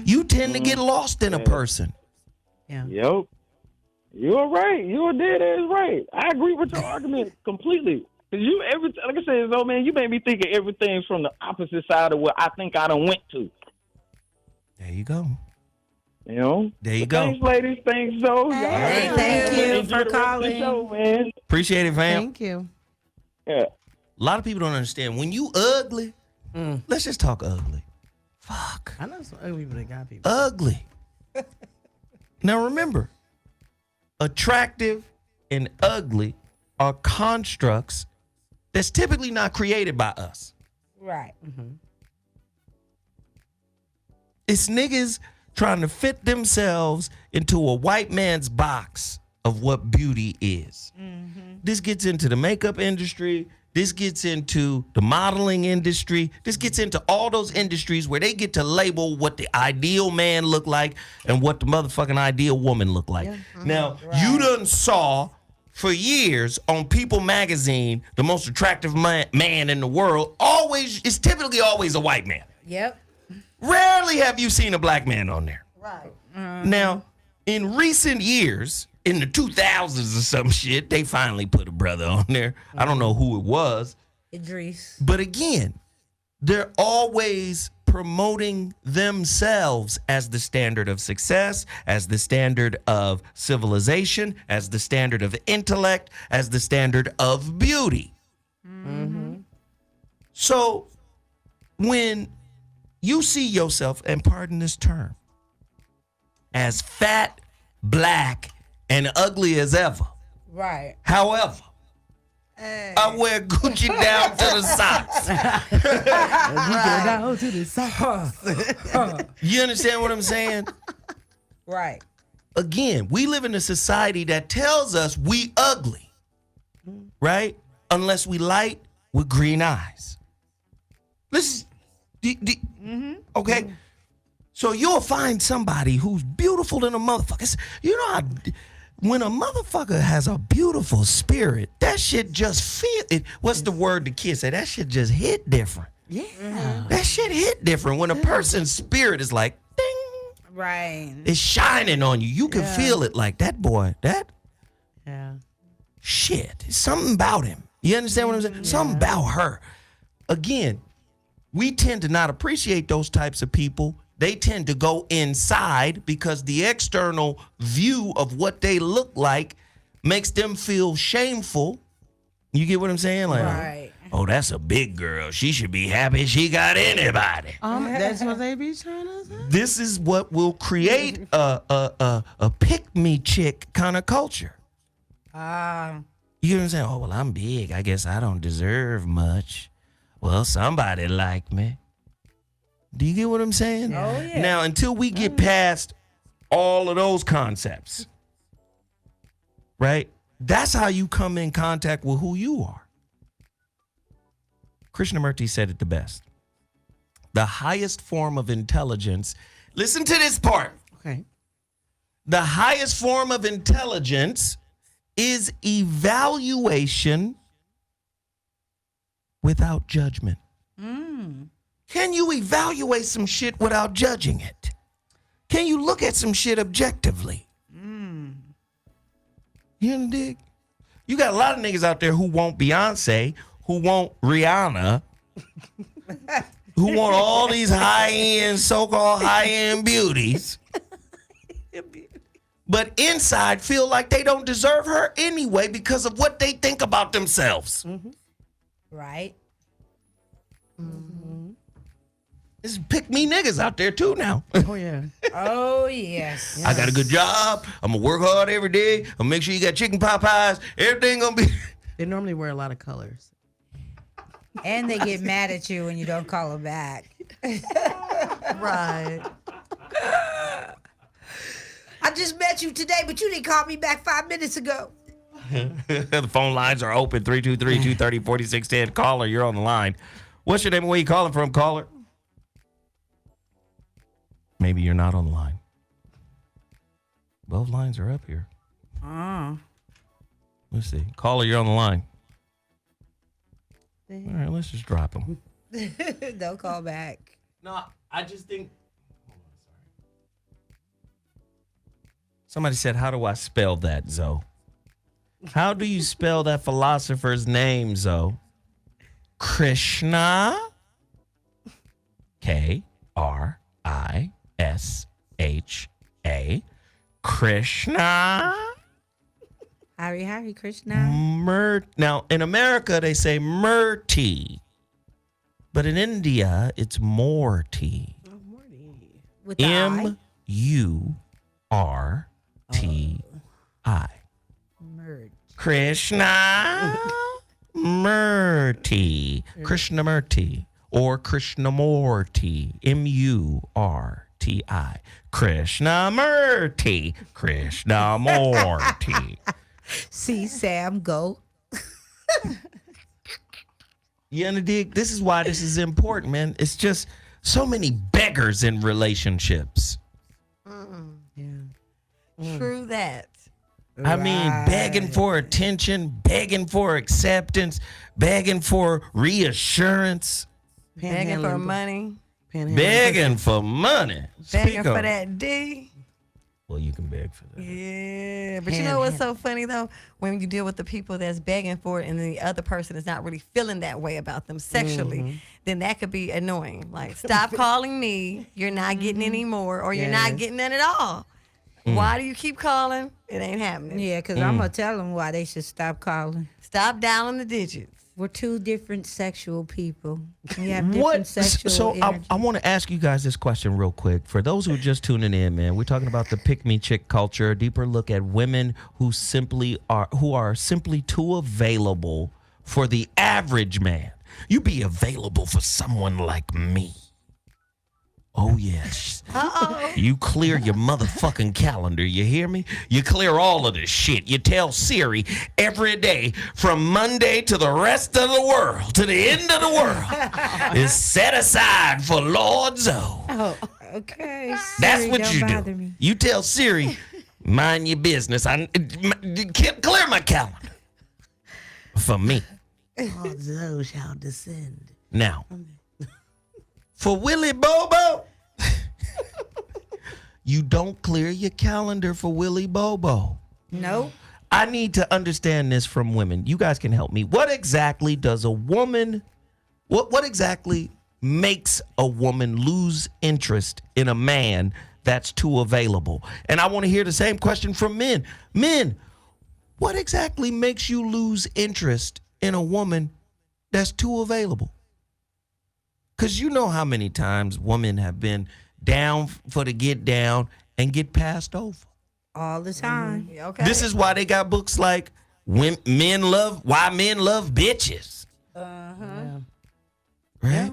S3: You tend to get lost in a person.
S8: Yeah.
S5: Yep. You're right. You're dead ass right. I agree with your argument completely. Cause like I said, though, man, you made me think of everything from the opposite side of what I think I done went to.
S3: There you go.
S5: You know?
S3: There you go.
S5: Thanks, ladies. Thanks, Zoe.
S10: Hey, thank you for calling.
S5: Show, man.
S3: Appreciate it, fam.
S8: Thank you.
S5: Yeah.
S3: A lot of people don't understand. When you ugly, let's just talk ugly. Fuck.
S8: I know some ugly people that got people.
S3: Ugly. Now remember, attractive and ugly are constructs that's typically not created by us.
S10: Right.
S3: It's niggas trying to fit themselves into a white man's box of what beauty is. This gets into the makeup industry. This gets into the modeling industry. This gets into all those industries where they get to label what the ideal man look like and what the motherfucking ideal woman look like. Now, you done saw for years on People magazine, the most attractive man in the world is typically always a white man.
S10: Yep.
S3: Rarely have you seen a black man on there.
S10: Right.
S3: Now, in recent years, in the 2000s or some shit, they finally put a brother on there. I don't know who it was.
S10: Idris.
S3: But again, they're always promoting themselves as the standard of success, as the standard of civilization, as the standard of intellect, as the standard of beauty. So when you see yourself, and pardon this term, as fat, black, and ugly as ever.
S10: Right.
S3: However, I wear Gucci down to the socks.
S8: Down to the socks.
S3: You understand what I'm saying?
S10: Right.
S3: Again, we live in a society that tells us we ugly, right? Unless we light with green eyes. Listen, okay? So you'll find somebody who's beautiful than a motherfucker. You know how when a motherfucker has a beautiful spirit, that shit just feel it. What's the word the kids say? That shit just hit different.
S8: Yeah.
S3: That shit hit different when a person's spirit is like, ding.
S10: Right.
S3: It's shining on you. You can feel it like that boy. That shit. Something about him. You understand what I'm saying? Something about her. Again, we tend to not appreciate those types of people. They tend to go inside because the external view of what they look like makes them feel shameful. You get what I'm saying? Like, oh, that's a big girl. She should be happy she got anybody.
S8: That's what they be trying to say.
S3: This is what will create a pick-me chick kind of culture. You know what I'm saying? Oh, well, I'm big. I guess I don't deserve much. Well, somebody like me. Do you get what I'm saying?
S10: Oh, yeah.
S3: Now, until we get past all of those concepts, right? That's how you come in contact with who you are. Krishnamurti said it the best. The highest form of intelligence, listen to this part.
S8: Okay.
S3: The highest form of intelligence is evaluation without judgment. Can you evaluate some shit without judging it? Can you look at some shit objectively? You dig? You got a lot of niggas out there who want Beyonce, who want Rihanna, who want all these high-end, so-called high-end beauties, but inside feel like they don't deserve her anyway because of what they think about themselves.
S10: Right.
S3: There's pick-me niggas out there too now.
S8: Oh, yeah.
S10: Oh, yes.
S3: I got a good job. I'm going to work hard every day. I'm going to make sure you got chicken pot pies. Everything going to be...
S8: They normally wear a lot of colors.
S10: And they get mad at you when you don't call them back.
S6: Right.
S10: I just met you today, but you didn't call me back 5 minutes ago.
S3: The phone lines are open, 323-230-4610. Caller, you're on the line. What's your name and where you calling from, caller? Maybe you're not on the line. Both lines are up here. Let's see. Caller, you're on the line. All right, let's just drop him.
S10: Don't call back.
S3: No, I just think... Somebody said, how do I spell that, Zoe? How do you spell that philosopher's name, Zoe? Krishna? K-R-I-S-H-A. Krishna?
S10: Hari Krishna.
S3: Now, in America, they say Murti. But in India, it's Morty.
S10: With the I?
S3: M-U-R-T-I. Krishna Murti. Krishnamurti or Krishnamurti. M-U-R-T-I. Krishnamurti. Krishnamurti.
S10: See Sam go.
S3: You understand? This is why this is important, man. It's just so many beggars in relationships.
S6: True that.
S3: I mean, begging for attention, begging for acceptance, begging for reassurance.
S6: Begging for money.
S3: Begging for money.
S6: Begging for that D.
S3: Well, you can beg for that.
S6: Yeah, but you know what's so funny, though? When you deal with the people that's begging for it and the other person is not really feeling that way about them sexually, then that could be annoying. Like, stop calling me. You're not getting any more, or you're not getting none at all. Why do you keep calling? It ain't happening.
S10: Yeah, because I'm going to tell them why they should stop calling.
S6: Stop dialing the digits.
S10: We're two different sexual people. We have different sexual
S3: So
S10: energy.
S3: I want to ask you guys this question real quick. For those who are just tuning in, man, we're talking about the pick-me chick culture, a deeper look at women who are simply too available for the average man. You be available for someone like me. Oh, yes. You clear your motherfucking calendar, you hear me? You clear all of this shit. You tell Siri every day from Monday to the rest of the world, to the end of the world, is set aside for Lord Zoe.
S10: Oh, okay.
S3: That's
S10: Siri,
S3: what
S10: don't
S3: you
S10: bother
S3: do.
S10: me.
S3: You tell Siri, mind your business. Clear my calendar for me.
S8: All Zoe shall descend.
S3: Now, for Willie Bobo, you don't clear your calendar for Willie Bobo.
S10: Nope.
S3: I need to understand this from women. You guys can help me. What exactly does a woman, what exactly makes a woman lose interest in a man that's too available? And I want to hear the same question from men. Men, what exactly makes you lose interest in a woman that's too available? Because you know how many times women have been down for the get down and get passed over.
S10: All the time.
S6: Okay.
S3: This is why they got books like Why Men Love Bitches.
S10: Uh-huh.
S3: Right? Yeah.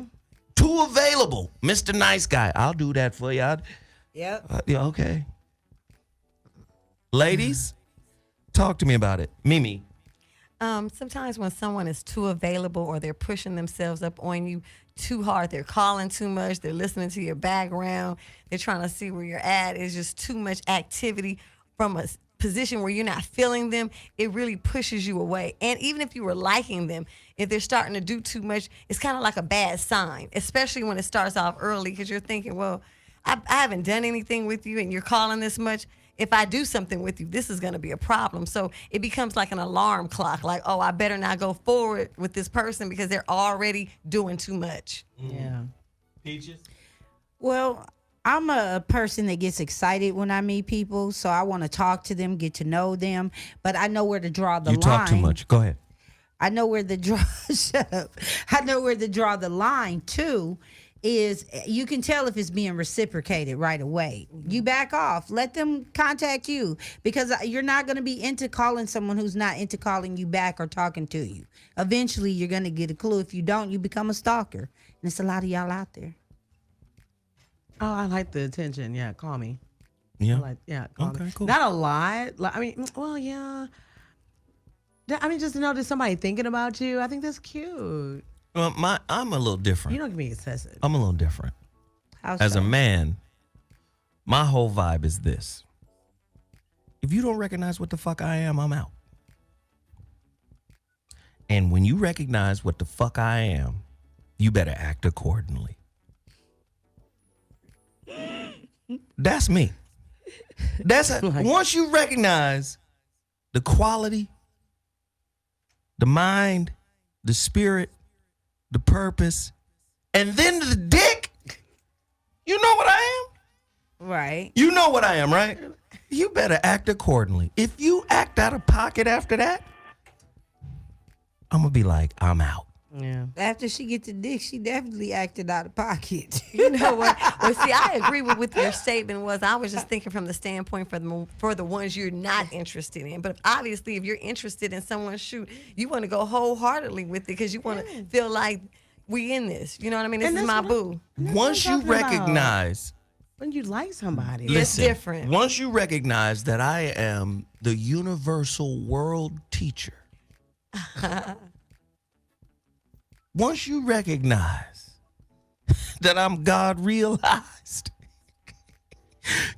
S3: Too available. Mr. Nice Guy. I'll do that for you.
S10: Yep.
S3: Yeah, okay. Ladies, talk to me about it. Mimi.
S6: Sometimes when someone is too available or they're pushing themselves up on you too hard, they're calling too much, they're listening to your background, they're trying to see where you're at, it's just too much activity from a position where you're not feeling them, it really pushes you away. And even if you were liking them, if they're starting to do too much, it's kind of like a bad sign, especially when it starts off early because you're thinking, well, I haven't done anything with you and you're calling this much. if I do something with you, this is going to be a problem. So it becomes like an alarm clock. Like, oh, I better not go forward with this person because they're already doing too much.
S8: Yeah.
S3: Peaches?
S10: Well, I'm a person that gets excited when I meet people, so I want to talk to them, get to know them, but I know where to draw the line.
S3: You talk too much. Go ahead.
S10: I know where the draw. Shut up. I know where to draw the line too. Is you can tell if it's being reciprocated right away. You back off. Let them contact you because you're not going to be into calling someone who's not into calling you back or talking to you. Eventually, you're going to get a clue. If you don't, you become a stalker. And it's a lot of y'all out there.
S8: Oh, I like the attention. Yeah, call me.
S3: Yeah.
S8: Call me. Cool. Not a lot. Like, I mean, well, yeah. I mean, just to know there's somebody thinking about you. I think that's cute.
S3: Well, I'm a little different.
S8: You don't give me excessive.
S3: I'm a little different.
S10: How
S3: As
S10: so?
S3: a man, my whole vibe is this. If you don't recognize what the fuck I am, I'm out. And when you recognize what the fuck I am, you better act accordingly. That's me. Once you recognize the quality, the mind, the spirit, the purpose, and then the dick, you know what I am?
S10: Right.
S3: You know what I am, right? You better act accordingly. If you act out of pocket after that, I'm going to be like, I'm out.
S8: Yeah.
S10: After she gets the dick, she definitely acted out of pocket.
S6: You know what? Well, see, I agree with your statement. I was just thinking from the standpoint for the ones you're not interested in. But obviously, if you're interested in someone's shoot, you want to go wholeheartedly with it because you want to feel like we in this. You know what I mean? This is my boo.
S3: Once you recognize,
S8: when you like somebody,
S3: listen,
S6: it's different.
S3: Once you recognize that I am the universal world teacher. Once you recognize that I'm God realized,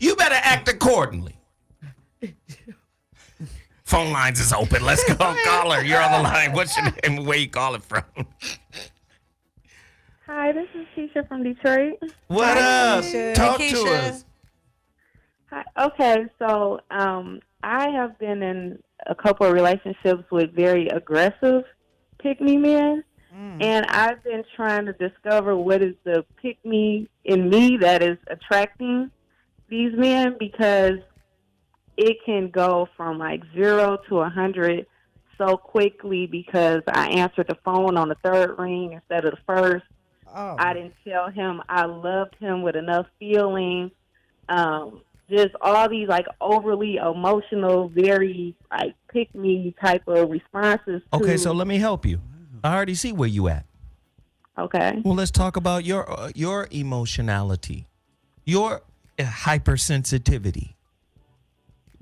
S3: you better act accordingly. Phone lines is open. Let's go. Call her. You're on the line. What's your name? Where you calling from?
S11: Hi, this is Keisha from Detroit.
S3: What up? Talk to us.
S11: Hi. Okay, so I have been in a couple of relationships with very aggressive pick-me men. And I've been trying to discover what is the pick-me in me that is attracting these men because it can go from like 0 to 100 so quickly because I answered the phone on the third ring instead of the first.
S10: Oh.
S11: I didn't tell him I loved him with enough feeling. Just all these like overly emotional, very like pick-me type of responses.
S3: Okay, so let me help you. I already see where you at.
S11: Okay.
S3: Well, let's talk about your emotionality, your hypersensitivity.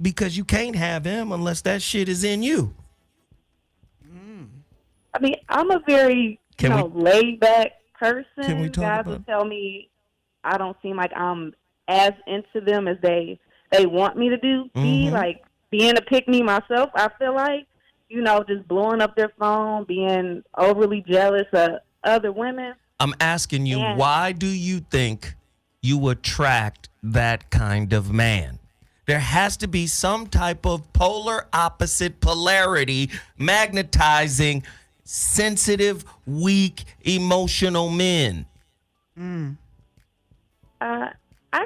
S3: Because you can't have him unless that shit is in you.
S11: I mean, I'm a very laid back person.
S3: Can we talk
S11: Guys
S3: about
S11: will tell me I don't seem like I'm as into them as they want me to be. Like being a pick me myself, I feel like. Just blowing up their phone, being overly jealous of other women.
S3: I'm asking you, why do you think you attract that kind of man? There has to be some type of polar opposite polarity magnetizing sensitive, weak, emotional men.
S11: I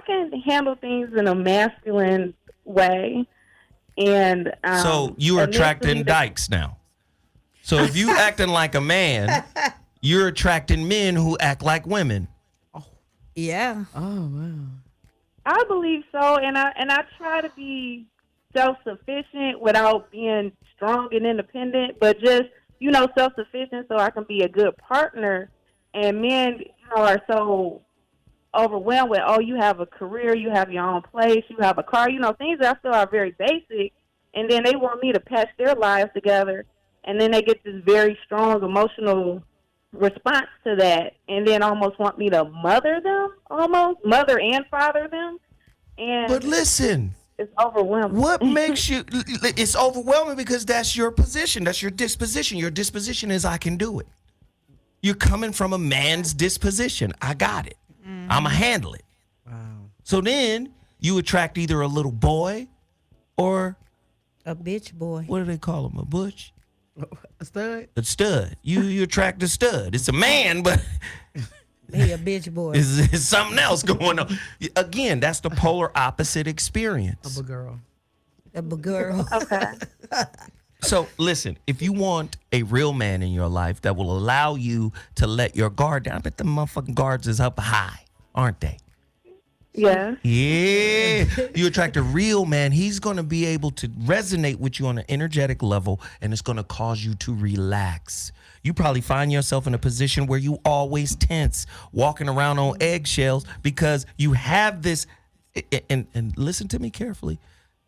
S11: can handle things in a masculine way. And
S3: so you're attracting dykes now. So if you acting like a man, you're attracting men who act like women.
S10: Yeah.
S8: Oh wow.
S11: I believe so, and I try to be self-sufficient without being strong and independent, but just self-sufficient so I can be a good partner. And men, are so overwhelmed with, you have a career, you have your own place, you have a car, things that I feel are very basic, and then they want me to patch their lives together, and then they get this very strong emotional response to that, and then almost want me to mother and father them.
S3: But listen,
S11: it's overwhelming.
S3: What makes you, it's overwhelming because that's your position, that's your disposition. Your disposition is I can do it. You're coming from a man's disposition. I got it. I'm going to handle it.
S8: Wow.
S3: So then you attract either a little boy or
S10: a bitch boy.
S3: What do they call him? A butch?
S8: A stud?
S3: A stud. You attract a stud. It's a man, but
S10: he a bitch boy.
S3: It's something else going on. Again, that's the polar opposite experience.
S8: A girl.
S10: A girl.
S11: Okay.
S3: So listen, if you want a real man in your life that will allow you to let your guard down, I bet the motherfucking guards is up high, aren't they?
S11: Yeah.
S3: Yeah. You attract a real man. He's going to be able to resonate with you on an energetic level, and it's going to cause you to relax. You probably find yourself in a position where you always tense, walking around on eggshells because you have this, and listen to me carefully,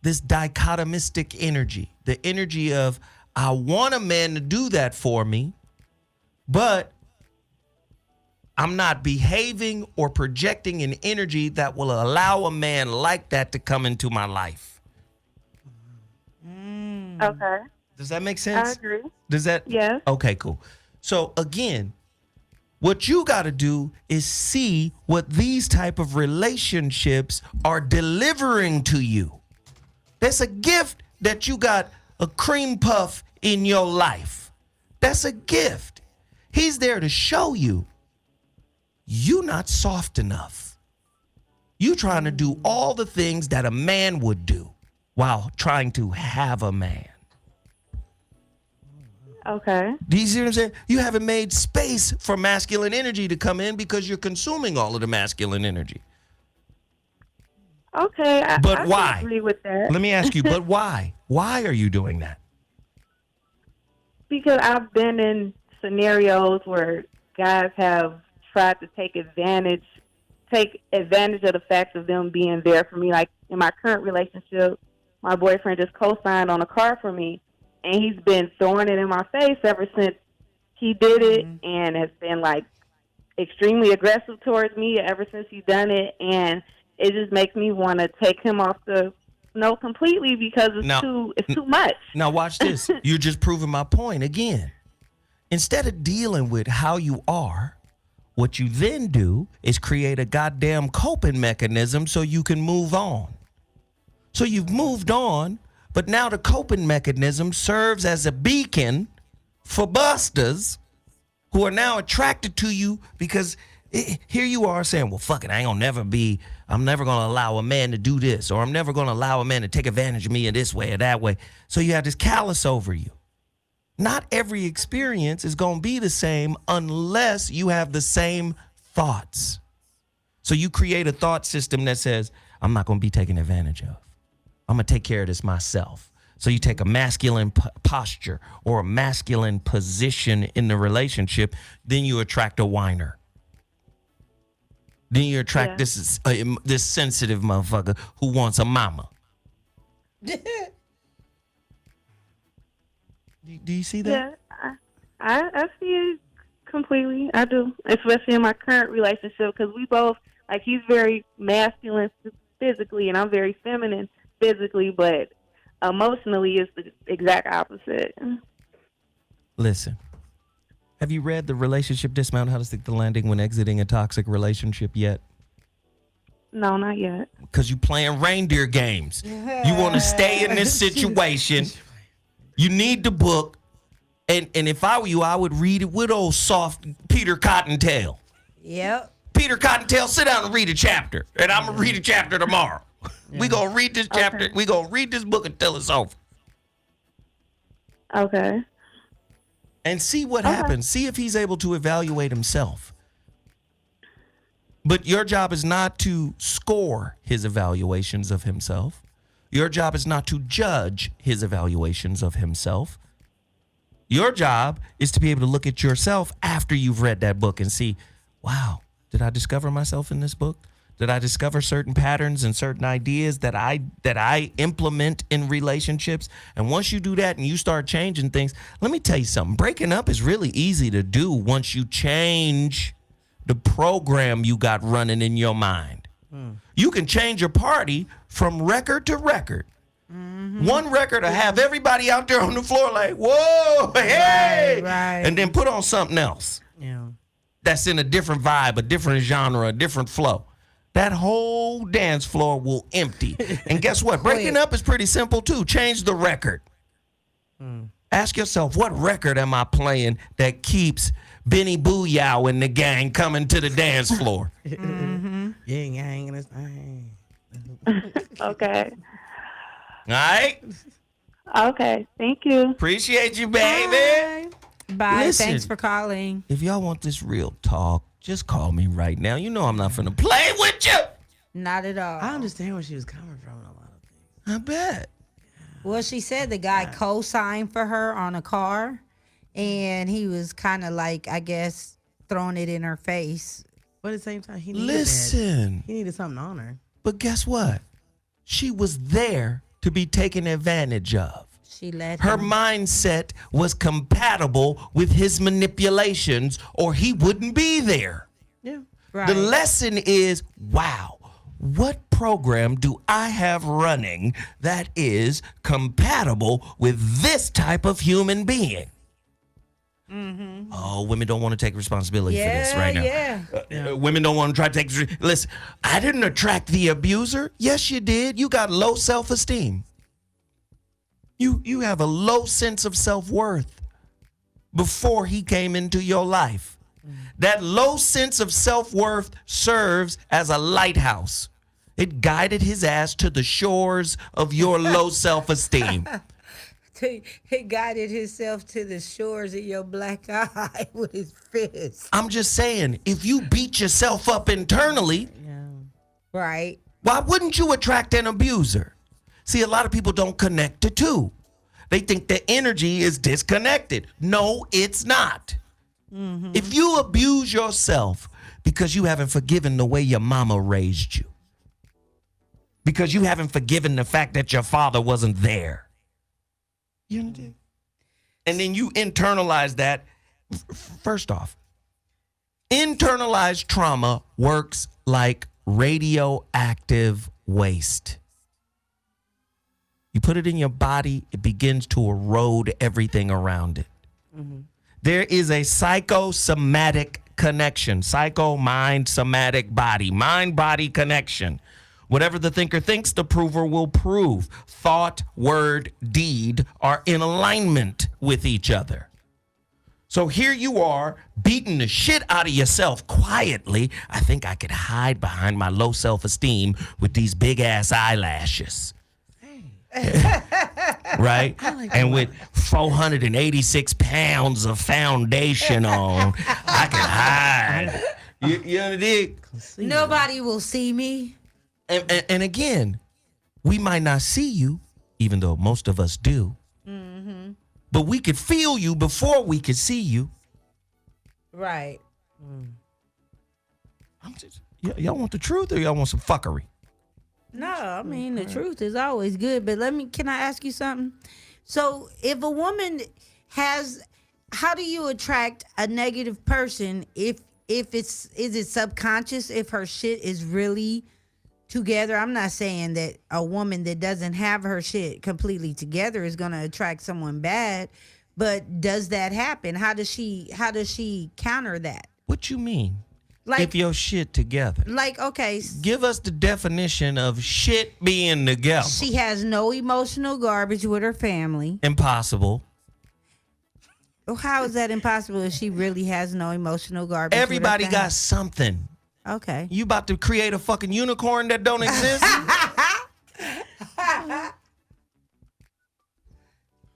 S3: this dichotomistic energy, the energy of, I want a man to do that for me, but I'm not behaving or projecting an energy that will allow a man like that to come into my life.
S11: Okay.
S3: Does that make sense?
S11: I agree.
S3: Does that?
S11: Yes.
S3: Okay, cool. So again, what you got to do is see what these type of relationships are delivering to you. That's a gift that you got a cream puff in your life. That's a gift. He's there to show you you're not soft enough. You trying to do all the things that a man would do while trying to have a man.
S11: Okay.
S3: Do you see what I'm saying? You haven't made space for masculine energy to come in because you're consuming all of the masculine energy.
S11: Okay. I
S3: why?
S11: can agree with that.
S3: Let me ask you, but why? Why are you doing that?
S11: Because I've been in scenarios where guys have tried to take advantage of the fact of them being there for me. Like in my current relationship, my boyfriend just co-signed on a car for me, and he's been throwing it in my face ever since he did it, and has been like extremely aggressive towards me ever since he done it, and it just makes me want to take him off the completely because it's too much.
S3: Now watch this. You're just proving my point again. Instead of dealing with how you are, what you then do is create a goddamn coping mechanism so you can move on. So you've moved on, but now the coping mechanism serves as a beacon for busters who are now attracted to you because here you are saying, well, fuck it, I'm never going to allow a man to do this, or I'm never going to allow a man to take advantage of me in this way or that way. So you have this callous over you. Not every experience is going to be the same unless you have the same thoughts. So you create a thought system that says, I'm not going to be taken advantage of. I'm going to take care of this myself. So you take a masculine posture or a masculine position in the relationship, then you attract a whiner. Then you attract this sensitive motherfucker who wants a mama. Do you see that?
S11: Yeah, I see it completely. I do, especially in my current relationship, because we both, like, he's very masculine physically, and I'm very feminine physically, but emotionally is the exact opposite.
S3: Listen, have you read The Relationship Dismount, How to Stick the Landing When Exiting a Toxic Relationship yet?
S11: No, not yet.
S3: Because you playing reindeer games. You want to stay in this situation. You need the book. And if I were you, I would read it with old soft Peter Cottontail.
S10: Yep.
S3: Peter Cottontail, sit down and read a chapter. And I'm going to read a chapter tomorrow. We're going to read this chapter. We're going to read this book until it's over.
S11: Okay.
S3: And see what happens. See if he's able to evaluate himself. But your job is not to score his evaluations of himself. Your job is not to judge his evaluations of himself. Your job is to be able to look at yourself after you've read that book and see, wow, did I discover myself in this book? Did I discover certain patterns and certain ideas that I implement in relationships? And once you do that and you start changing things, let me tell you something. Breaking up is really easy to do once you change the program you got running in your mind. You can change your party from record to record. One record will have everybody out there on the floor like, whoa, hey,
S10: right.
S3: And then put on something else.
S8: Yeah.
S3: That's in a different vibe, a different genre, a different flow. that whole dance floor will empty. And guess what? Breaking up is pretty simple too. Change the record. Ask yourself, what record am I playing that keeps Benny Booyah and the gang coming to the dance floor?
S8: Yin yang and it's
S11: Okay.
S3: All right?
S11: Okay. Thank you.
S3: Appreciate you, baby.
S10: Bye.
S3: Listen,
S10: Thanks for calling.
S3: if y'all want this real talk, just call me right now. You know I'm not finna play with you.
S10: Not at all.
S8: I understand where she was coming from in a lot of things.
S3: I bet.
S10: Well, she said the guy co-signed for her on a car, and he was kind of like, I guess, throwing it in her face.
S8: But at the same time, he needed
S3: Listen.
S8: that. He needed something on her.
S3: But guess what? She was there to be taken advantage of.
S10: She let
S3: Her
S10: him.
S3: mindset was compatible with his manipulations, or he wouldn't be there.
S8: Yeah.
S10: Right.
S3: The lesson is, wow, what program do I have running that is compatible with this type of human being? Oh, women don't want to take responsibility for this right now.
S10: Yeah.
S3: Women don't want to try to take. Listen, I didn't attract the abuser. Yes, you did. You got low self-esteem. You have a low sense of self-worth before he came into your life. That low sense of self-worth serves as a lighthouse. It guided his ass to the shores of your low self-esteem.
S10: He guided himself to the shores of your black eye with his fist.
S3: I'm just saying, if you beat yourself up internally,
S10: Right.
S3: why wouldn't you attract an abuser? See, a lot of people don't connect the two. They think the energy is disconnected. No, it's not. If you abuse yourself because you haven't forgiven the way your mama raised you, because you haven't forgiven the fact that your father wasn't there, you understand? And then you internalize that. First off, internalized trauma works like radioactive waste. You put it in your body, it begins to erode everything around it. There is a psychosomatic connection. Psycho, mind, somatic, body. Mind-body connection. Whatever the thinker thinks, the prover will prove. Thought, word, deed are in alignment with each other. So here you are, beating the shit out of yourself quietly. I think I could hide behind my low self-esteem with these big-ass eyelashes. Right? And with 486 pounds of foundation on, I can hide. You understand?
S10: Nobody will see me.
S3: And again, we might not see you, even though most of us do. But we could feel you before we could see you.
S10: Right.
S3: Y'all want the truth or y'all want some fuckery?
S10: No, I mean the truth is always good, but can I ask you something? So if a woman how do you attract a negative person is it subconscious if her shit is really together? I'm not saying that a woman that doesn't have her shit completely together is gonna attract someone bad, but does that happen? How does she counter that?
S3: What you mean?
S10: Like,
S3: if your shit together.
S10: Like, okay.
S3: Give us the definition of shit being together.
S10: She has no emotional garbage with her family.
S3: Impossible.
S10: How is that impossible if she really has no emotional garbage?
S3: Everybody got something.
S10: Okay.
S3: You about to create a fucking unicorn that don't exist?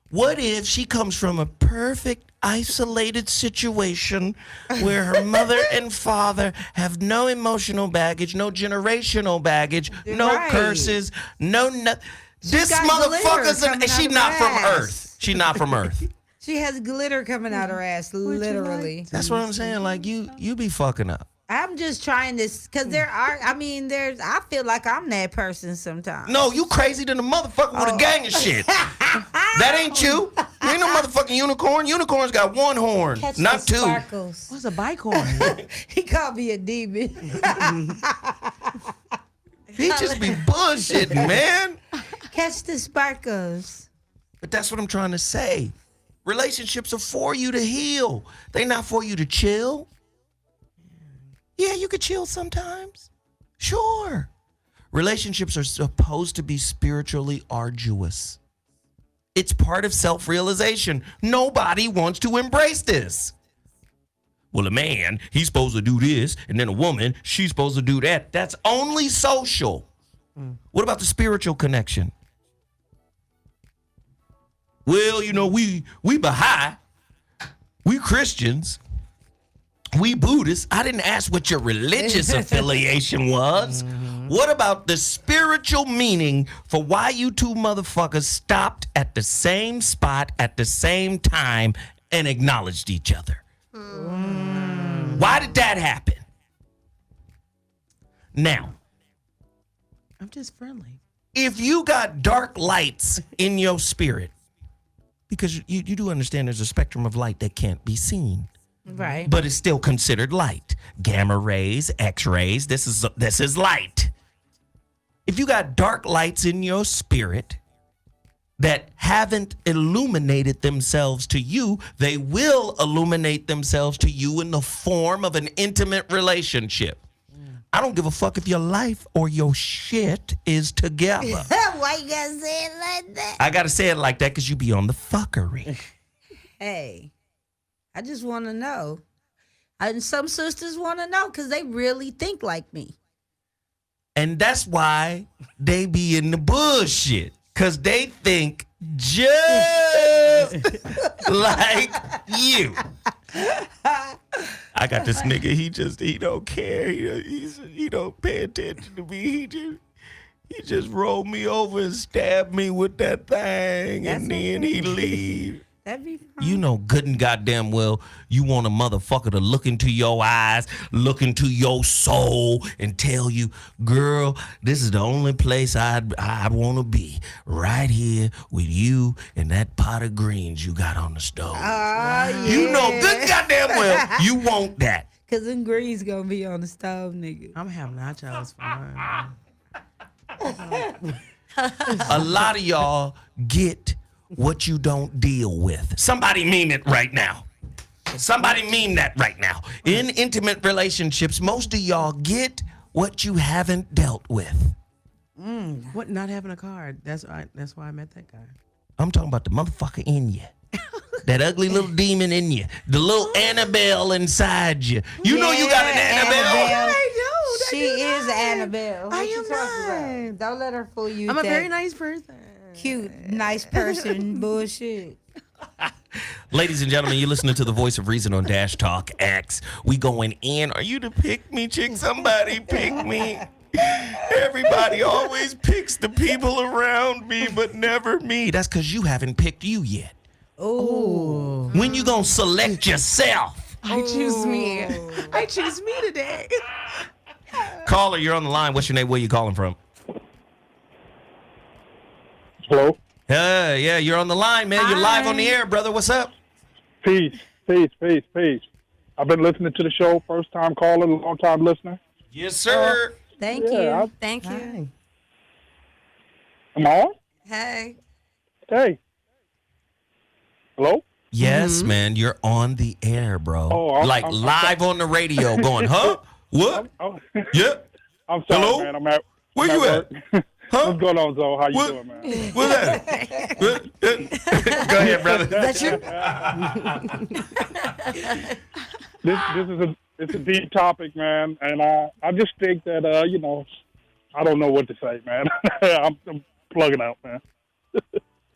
S3: What if she comes from a perfect, isolated situation where her mother and father have no emotional baggage, no generational baggage, no curses, this motherfucker's she's not from Earth. She's not from Earth.
S10: She has glitter coming out her ass, literally.
S3: That's what I'm saying. Like, you be fucking up.
S10: I'm just trying this because I feel like I'm that person sometimes.
S3: No, you crazy than a motherfucker with a gang of shit. That ain't you. You ain't no motherfucking unicorn. Unicorns got one horn,
S10: Catch
S3: not
S10: the
S3: two.
S10: Sparkles.
S8: What's a bicorn?
S10: He called me a demon.
S3: He just be bullshitting, man.
S10: Catch the sparkles.
S3: But that's what I'm trying to say. Relationships are for you to heal. They not for you to chill. Yeah, you could chill sometimes. Sure. Relationships are supposed to be spiritually arduous. It's part of self-realization. Nobody wants to embrace this. Well, a man, he's supposed to do this, and then a woman, she's supposed to do that. That's only social. What about the spiritual connection? Well, you know, we Baha'i, we Christians, we Buddhists. I didn't ask what your religious affiliation was. What about the spiritual meaning for why you two motherfuckers stopped at the same spot at the same time and acknowledged each other? Why did that happen? Now,
S8: I'm just friendly.
S3: if you got dark lights in your spirit, because you do understand there's a spectrum of light that can't be seen.
S10: Right.
S3: But it's still considered light. Gamma rays, X-rays, this is light. If you got dark lights in your spirit that haven't illuminated themselves to you, they will illuminate themselves to you in the form of an intimate relationship. I don't give a fuck if your life or your shit is together.
S10: Why you gotta say it like that?
S3: I gotta say it like that because you be on the fuckery.
S10: Hey, I just want to know. And some sisters want to know because they really think like me.
S3: And that's why they be in the bullshit. Because they think just like you. I got this nigga, he don't care. He don't pay attention to me. He just rolled me over and stabbed me with that thing.
S10: That's
S3: and then he leave.
S10: That'd be fine.
S3: You know good and goddamn well you want a motherfucker to look into your eyes, look into your soul, and tell you, girl, this is the only place I want to be, right here with you and that pot of greens you got on the stove.
S10: Yeah.
S3: You know good goddamn well you want that.
S10: Because them greens going to be on the stove, nigga.
S8: I'm having nachos for mine.
S3: A lot of y'all get what you don't deal with. Somebody mean it right now. Somebody mean that right now. In intimate relationships, most of y'all get what you haven't dealt with.
S8: What, not having a card? That's why I met that guy.
S3: I'm talking about the motherfucker in you. That ugly little demon in you. The little Annabelle inside you. You know you got an Annabelle.
S10: She is Annabelle.
S8: I
S10: What you
S8: am
S10: talking about? Don't let her fool you.
S8: I'm
S10: with
S8: a
S10: that
S8: very nice person.
S10: cute, nice person bullshit.
S3: Ladies and gentlemen, you're listening to the voice of reason on Dash Talk X. We going in. Are you the pick me chick? Somebody pick me. Everybody always picks the people around me, but never me. That's because you haven't picked you yet.
S10: Oh.
S3: When you gonna select yourself?
S8: I choose me. I choose me today.
S3: Caller, you're on the line. What's your name? Where you calling from?
S12: Hello?
S3: Yeah, you're on the line, man. You're live on the air, brother. What's up?
S12: Peace. I've been listening to the show. First time caller, long time listener.
S3: Yes, sir.
S10: Thank
S12: Yeah,
S10: you. Thank you.
S12: Am I on?
S10: Hey.
S12: Hey. Hello?
S3: Yes, man. You're on the air, bro.
S12: Oh, I'm
S3: live on the radio going, huh? What? Yeah.
S12: I'm sorry,
S3: Hello?
S12: man. I'm at
S3: Where you at? Huh?
S12: What's going on, Zoe? How you doing, man?
S3: What's that? Go ahead, brother.
S10: That's you?
S12: It's a deep topic, man, and I just think that I don't know what to say, man. I'm plugging out, man.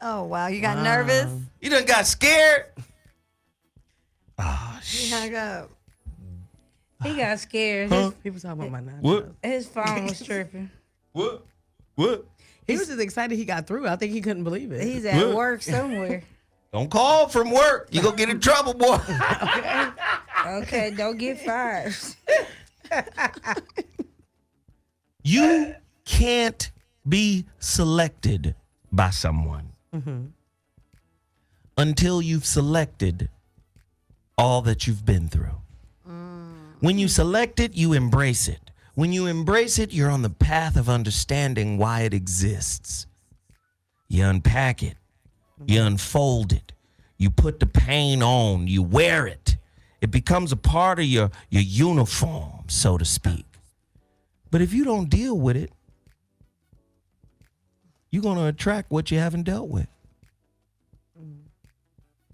S6: Oh, wow. You got nervous?
S3: You done got scared?
S6: You hung up.
S10: He got scared.
S3: Huh?
S8: People talking about my nachos.
S3: What?
S10: His phone was tripping.
S3: What?
S8: He was just excited he got through. I think he couldn't believe it.
S10: He's at
S3: What?
S10: work somewhere.
S3: Don't call from work. You gonna get in trouble, boy.
S10: Okay, don't get fired.
S3: You can't be selected by someone until you've selected all that you've been through. When you select it, you embrace it. When you embrace it, you're on the path of understanding why it exists. You unpack it. You unfold it. You put the pain on. You wear it. It becomes a part of your uniform, so to speak. But if you don't deal with it, you're going to attract what you haven't dealt with.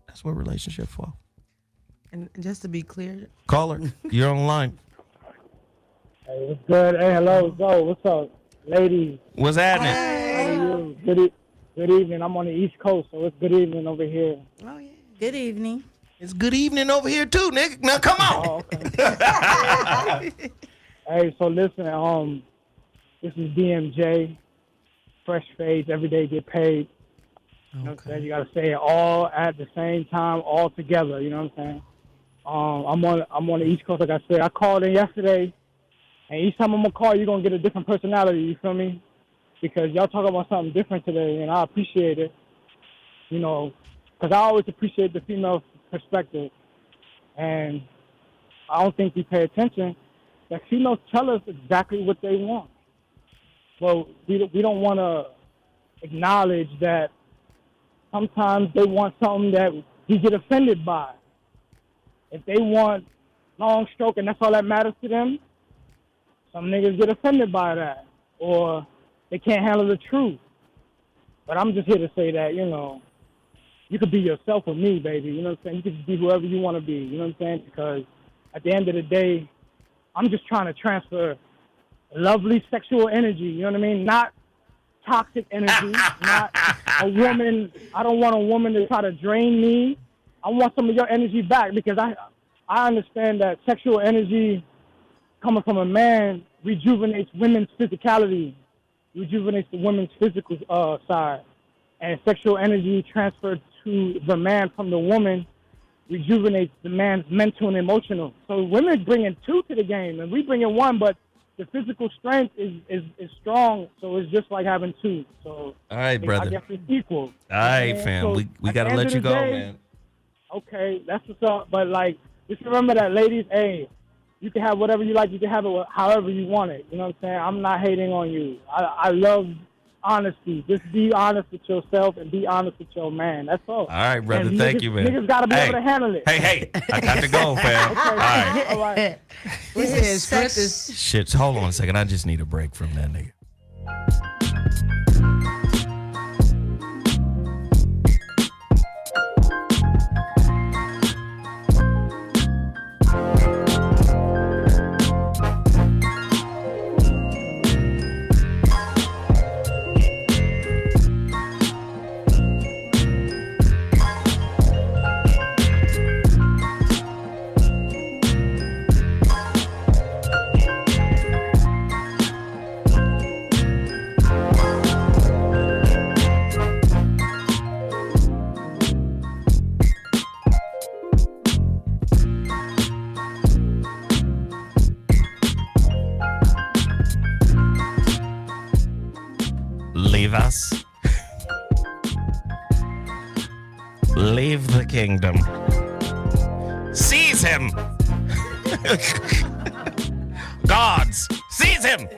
S3: That's what relationships for.
S8: And just to be clear.
S3: Caller, you're on the line.
S13: Hey, what's good? Hey, hello, Zo. What's up? Ladies.
S3: What's happening?
S13: How are you? Good evening. I'm on the East Coast, so it's good evening over here.
S10: Oh, yeah. Good evening.
S3: It's good evening over here, too, nigga. Now, come on.
S13: Oh, okay. Hey, so listen, this is DMJ. Fresh fades, every day get paid. You know what I'm saying? You got to say it all at the same time, all together. You know what I'm saying? I'm on the East Coast, like I said. I called in yesterday, and each time I'm going to call, you're going to get a different personality. You feel me? Because y'all talk about something different today, and I appreciate it. You know, because I always appreciate the female perspective. And I don't think we pay attention that females tell us exactly what they want. But we don't want to acknowledge that sometimes they want something that we get offended by. If they want long stroke and that's all that matters to them, some niggas get offended by that. Or they can't handle the truth. But I'm just here to say that, you know, you could be yourself with me, baby. You know what I'm saying? You could just be whoever you want to be. You know what I'm saying? Because at the end of the day, I'm just trying to transfer lovely sexual energy. You know what I mean? Not toxic energy. Not a woman. I don't want a woman to try to drain me. I want some of your energy back because I understand that sexual energy coming from a man rejuvenates women's physicality, rejuvenates the women's physical side. And sexual energy transferred to the man from the woman rejuvenates the man's mental and emotional. So women bringing two to the game, and we bringing one, but the physical strength is strong, so it's just like having two. So
S3: all right, brother.
S13: I guess it's equal.
S3: All right, fam.
S13: So
S3: we got to let you go, man.
S13: Okay, that's what's up. But, like, just remember that, ladies, hey, you can have whatever you like. You can have it however you want it. You know what I'm saying? I'm not hating on you. I love honesty. Just be honest with yourself and be honest with your man. That's all. All
S3: right, brother.
S13: And
S3: Thank you, man.
S13: Niggas got to be able to handle it.
S3: Hey, I got to go, fam.
S13: Okay,
S3: All right.
S8: He said strength is...
S3: Shit, hold on a second. I just need a break from that nigga. Leave us. Leave the kingdom. Seize him. Gods, seize him.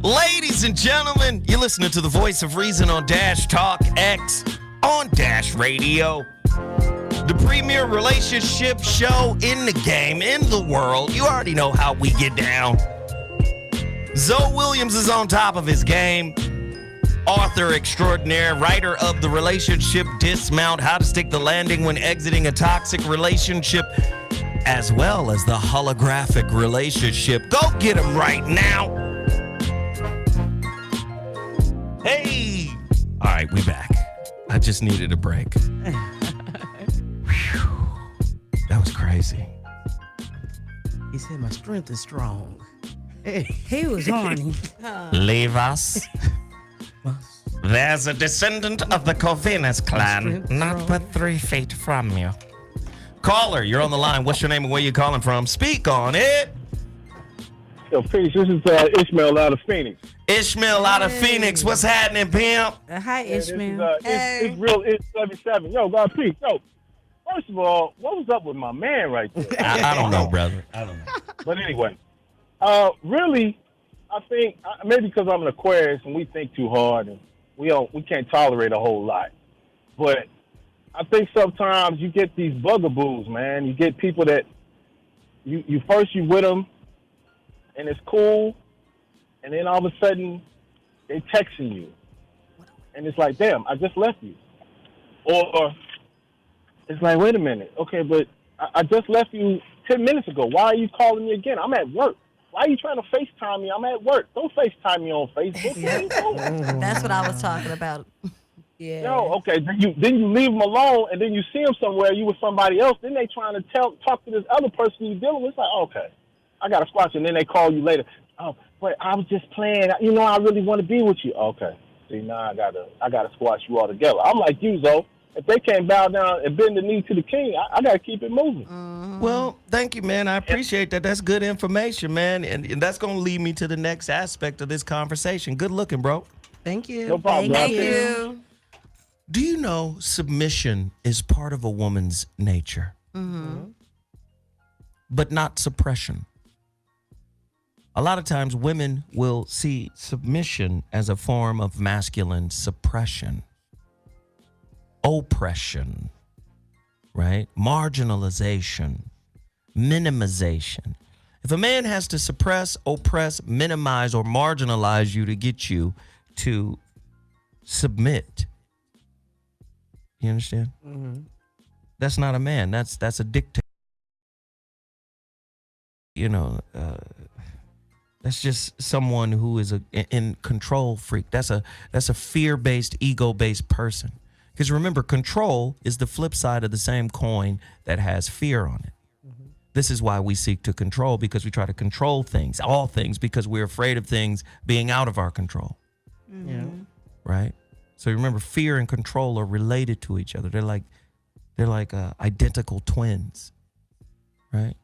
S3: Ladies and gentlemen, you're listening to the Voice of Reason on Dash Talk X on Dash Radio. The premier relationship show in the game, in the world. You already know how we get down. Zoe Williams is on top of his game. Author extraordinaire, writer of The Relationship Dismount, How to Stick the Landing When Exiting a Toxic Relationship, as well as The Holographic Relationship. Go get him right now. Hey. All right, we back. I just needed a break. That was crazy.
S8: He said my strength is strong.
S10: He was horny.
S3: Leave us. There's a descendant of the Corvinus clan, not but 3 feet from you. Caller, you're on the line. What's your name and where you calling from? Speak on it.
S14: Yo, Phoenix, this is Ishmael out of Phoenix.
S3: Ishmael out of Phoenix. What's happening, pimp?
S10: Hi, Ishmael.
S14: It's real. It's 77. Yo, God, Pete. Yo, first of all, what was up with my man right there?
S3: I don't know, brother. I don't know.
S14: But anyway, really, I think maybe because I'm an Aquarius and we think too hard and we can't tolerate a whole lot. But I think sometimes you get these bugaboos, man. You get people that you first you with them, and it's cool, and then all of a sudden they texting you, and it's like, damn, I just left you, or it's like, wait a minute, okay, but I just left you 10 minutes ago. Why are you calling me again? I'm at work. Why are you trying to FaceTime me? I'm at work. Don't FaceTime me on Facebook.
S6: That's what I was talking about.
S10: Yeah.
S14: Yo, okay. Then you leave them alone, and then you see them somewhere. You with somebody else. Then they trying to talk to this other person you dealing with. It's like, okay, I got to squash you. And then they call you later. Oh, but I was just playing. You know, I really want to be with you. Okay. See, now I gotta squash you all together. I'm like you, Zoe. If they can't bow down and bend the knee to the king, I got to keep it moving.
S3: Well, thank you, man. I appreciate that. That's good information, man. And that's going to lead me to the next aspect of this conversation. Good looking, bro.
S8: Thank you.
S14: No problem.
S6: Thank you.
S3: Do you know submission is part of a woman's nature, but not suppression? A lot of times women will see submission as a form of masculine suppression, oppression, right? Marginalization, minimization. If a man has to suppress, oppress, minimize, or marginalize you to get you to submit, you understand? That's not a man. That's a dictator. You know, that's just someone who is in control freak. That's a fear-based, ego-based person. Because remember, control is the flip side of the same coin that has fear on it. This is why we seek to control, because we try to control things, all things, because we're afraid of things being out of our control.
S8: Yeah.
S3: Right? So remember, fear and control are related to each other. They're like identical twins, right?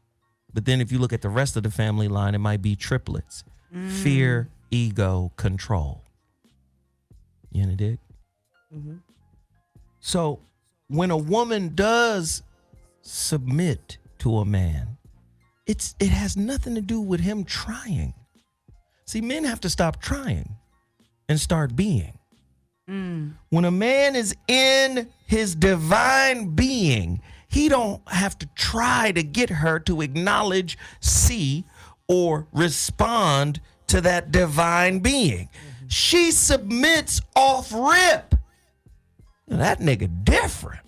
S3: But then if you look at the rest of the family line, it might be triplets: fear, ego, control. You know, dig? So when a woman does submit to a man, it has nothing to do with him trying. See, men have to stop trying and start being. When a man is in his divine being, he don't have to try to get her to acknowledge, see, or respond to that divine being. She submits off rip. Now, that nigga different.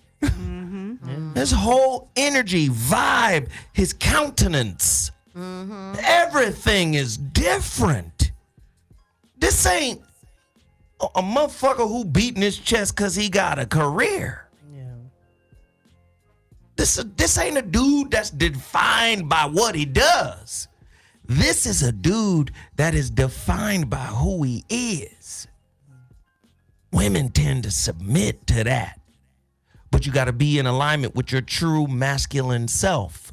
S3: His whole energy, vibe, his countenance, everything is different. This ain't a motherfucker who beating his chest because he got a career. This ain't a dude that's defined by what he does. This is a dude that is defined by who he is. Women tend to submit to that. But you got to be in alignment with your true masculine self.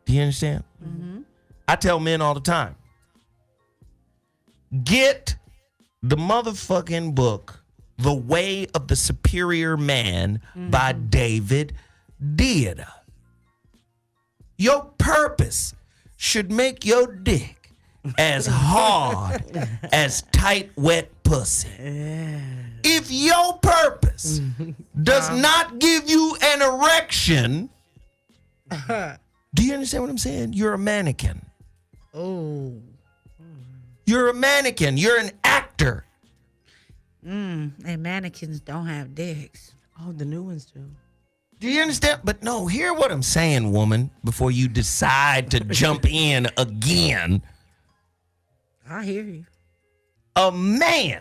S3: Do you understand? I tell men all the time, get the motherfucking book, The Way of the Superior Man by David Deida. Your purpose should make your dick as hard as tight, wet pussy. If your purpose does not give you an erection, do you understand what I'm saying? You're a mannequin. You're a mannequin. You're an actor.
S10: And mannequins don't have dicks.
S8: Oh, the new ones do.
S3: Do you understand? But no, hear what I'm saying, woman, before you decide to jump in again.
S10: I hear you.
S3: A man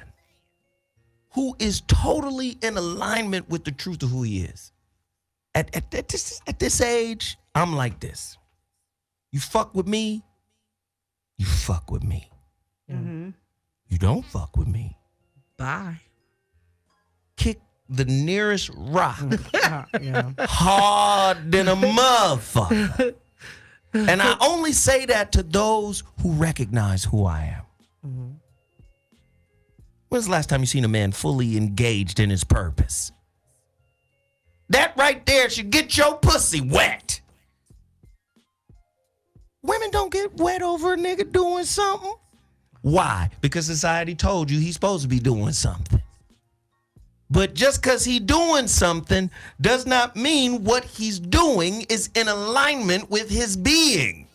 S3: who is totally in alignment with the truth of who he is. At this age, I'm like this. You fuck with me, you fuck with me. You don't fuck with me.
S10: Bye.
S3: Kick the nearest rock hard than a motherfucker. And I only say that to those who recognize who I am. When's the last time you seen a man fully engaged in his purpose? That right there should get your pussy wet. Women don't get wet over a nigga doing something. Why? Because society told you he's supposed to be doing something. But just because he's doing something does not mean what he's doing is in alignment with his being.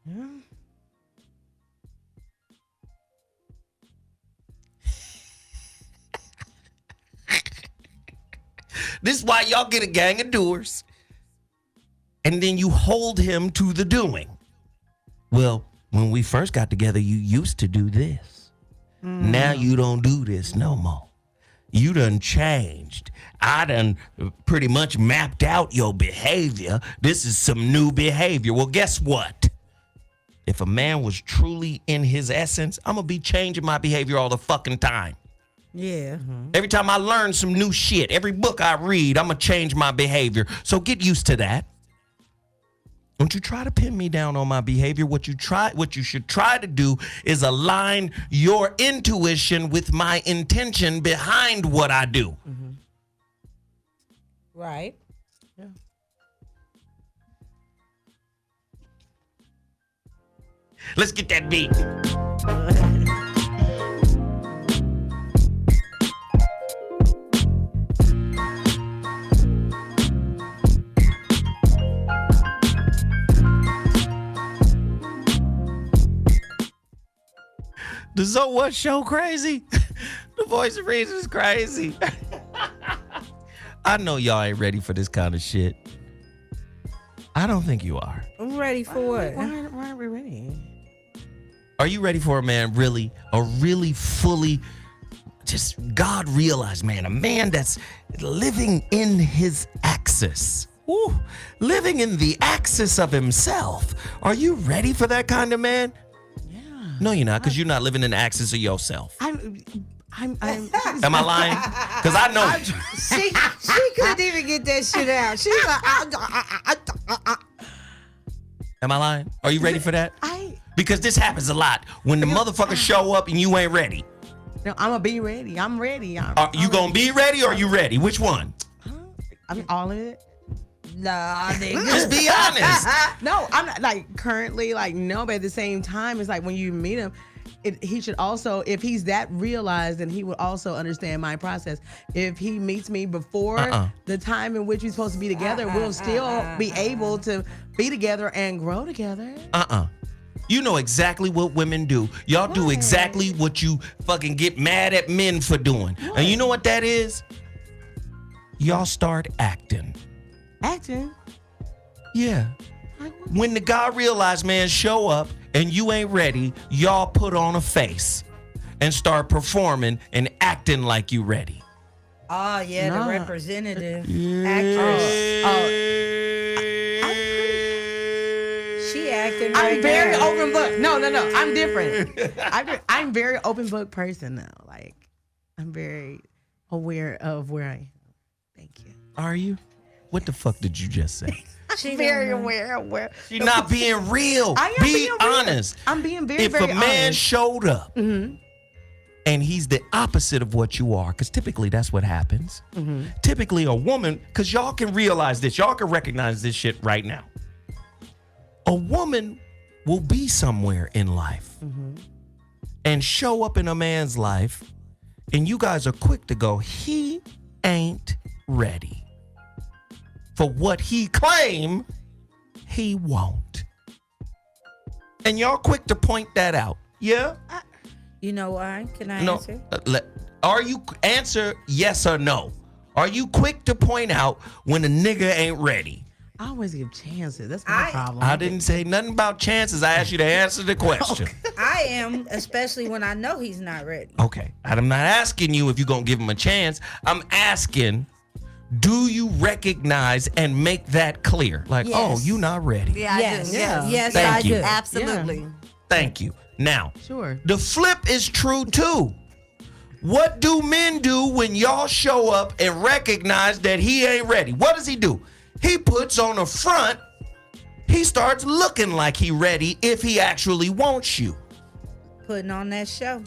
S8: Yeah.
S3: This is why y'all get a gang of doers. And then you hold him to the doing. Well, when we first got together, you used to do this. Now you don't do this no more. You done changed. I done pretty much mapped out your behavior. This is some new behavior. Well, guess what? If a man was truly in his essence, I'm going to be changing my behavior all the fucking time.
S10: Yeah.
S3: Every time I learn some new shit, every book I read, I'm going to change my behavior. So get used to that. Don't you try to pin me down on my behavior. What you should try to do is align your intuition with my intention behind what I do.
S10: Right.
S8: Yeah.
S3: Let's get that beat. The TheZoWhatShow crazy? The voice of reason is crazy. I know y'all ain't ready for this kind of shit. I don't think you are.
S10: I'm ready for it.
S8: Why aren't we ready?
S3: Are you ready for a man really fully, just God realized man, a man that's living in his axis? Woo, living in the axis of himself. Are you ready for that kind of man? No, you're not, because you're not living in the axis of yourself.
S8: I'm
S3: Am I lying? Because I know.
S10: She couldn't even get that shit out. She's like,
S3: Am I lying? Are you ready for that? Because this happens a lot. When the motherfuckers show up and you ain't ready.
S8: No, I'm going to be ready. I'm ready.
S3: Are you going to be ready or are you ready? Which one?
S8: I mean, all of it.
S10: Nah, nigga.
S3: Just be honest.
S8: No, I'm not like currently no, but at the same time, it's like when you meet him, he should also, if he's that realized, then he would also understand my process. If he meets me before the time in which we're supposed to be together, we'll still be able to be together and grow together.
S3: You know exactly what women do. Y'all do exactly what you fucking get mad at men for doing. And you know what that is? Y'all start acting.
S8: Acting?
S3: Yeah. When the God realized man show up and you ain't ready, y'all put on a face and start performing and acting like you ready.
S10: Oh, yeah, the representative.
S3: Actress.
S10: She acting right
S8: I'm very
S10: now.
S8: open book. No. I'm different. I'm very open book person now. Like, I'm very aware of where I am. Thank you.
S3: Are you? What the fuck did you just say?
S8: She's very aware of where.
S3: You're not being real.
S8: I am
S3: Be
S8: being real.
S3: honest.
S8: I'm being very,
S3: if
S8: very
S3: a man
S8: honest.
S3: showed up and he's the opposite of what you are, because typically that's what happens. Typically a woman, because y'all can realize this, y'all can recognize this shit right now. A woman will be somewhere in life and show up in a man's life, and you guys are quick to go, he ain't ready for what he claim he won't. And y'all quick to point that out. Yeah?
S10: You know why? Can I
S3: No.
S10: answer?
S3: Are you answer yes or no? Are you quick to point out when a nigga ain't ready?
S8: I always give chances. That's my problem.
S3: I didn't say nothing about chances. I asked you to answer the question.
S10: I am, especially when I know he's not ready.
S3: Okay. I'm not asking you if you're going to give him a chance. I'm asking, do you recognize and make that clear? Like, oh, you not ready.
S6: Yeah,
S10: Yes.
S6: I do. Yeah.
S10: Yes,
S3: Thank
S10: I
S3: you.
S10: do.
S6: Absolutely.
S3: Thank you. Now,
S8: Sure.
S3: the flip is true too. What do men do when y'all show up and recognize that he ain't ready? What does he do? He puts on a front. He starts looking like he ready if he actually wants you.
S10: Putting on that show.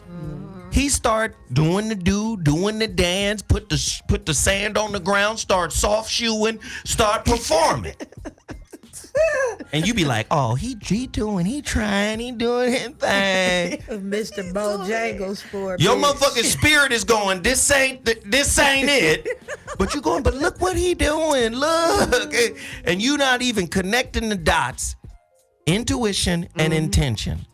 S3: He start doing the dance, put the sand on the ground, start soft shoeing, start performing. And you be like, oh, he trying, he doing his thing.
S10: Mr. Bojangles for
S3: Your motherfucking spirit is going, this ain't it. But you going, but look what he doing, look. And you not even connecting the dots, intuition and intention.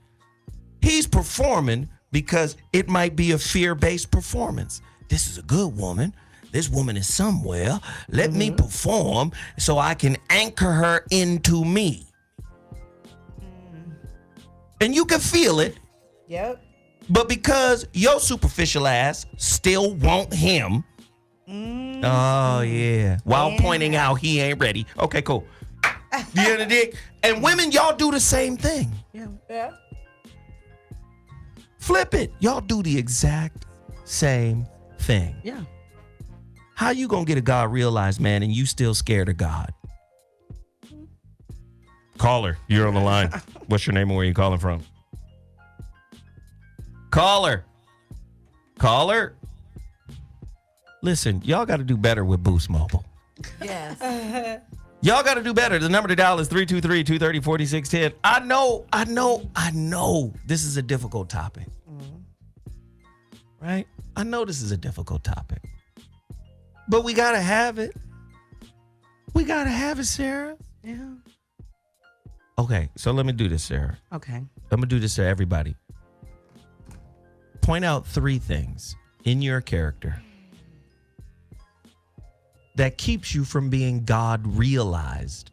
S3: He's performing because it might be a fear-based performance. This is a good woman. This woman is somewhere. Let me perform so I can anchor her into me. And you can feel it.
S10: Yep.
S3: But because your superficial ass still want him. Oh, yeah. While pointing out he ain't ready. Okay, cool. You hear the dick? And women, y'all do the same thing.
S10: Yeah.
S3: Flip it. Y'all do the exact same thing.
S8: Yeah.
S3: How you gonna get a God realized man and you still scared of God? Caller, you're on the line. What's your name and where you calling from? Caller. Listen, y'all got to do better with Boost Mobile.
S6: Yes.
S3: Y'all got to do better. The number to dial is 323-230-4610. I know this is a difficult topic. Right? I know this is a difficult topic. But we got to have it. We got to have it, Sarah.
S8: Yeah.
S3: Okay, so let me do this, Sarah.
S8: Okay.
S3: I'm going to do this to everybody. Point out 3 things in your character that keeps you from being God realized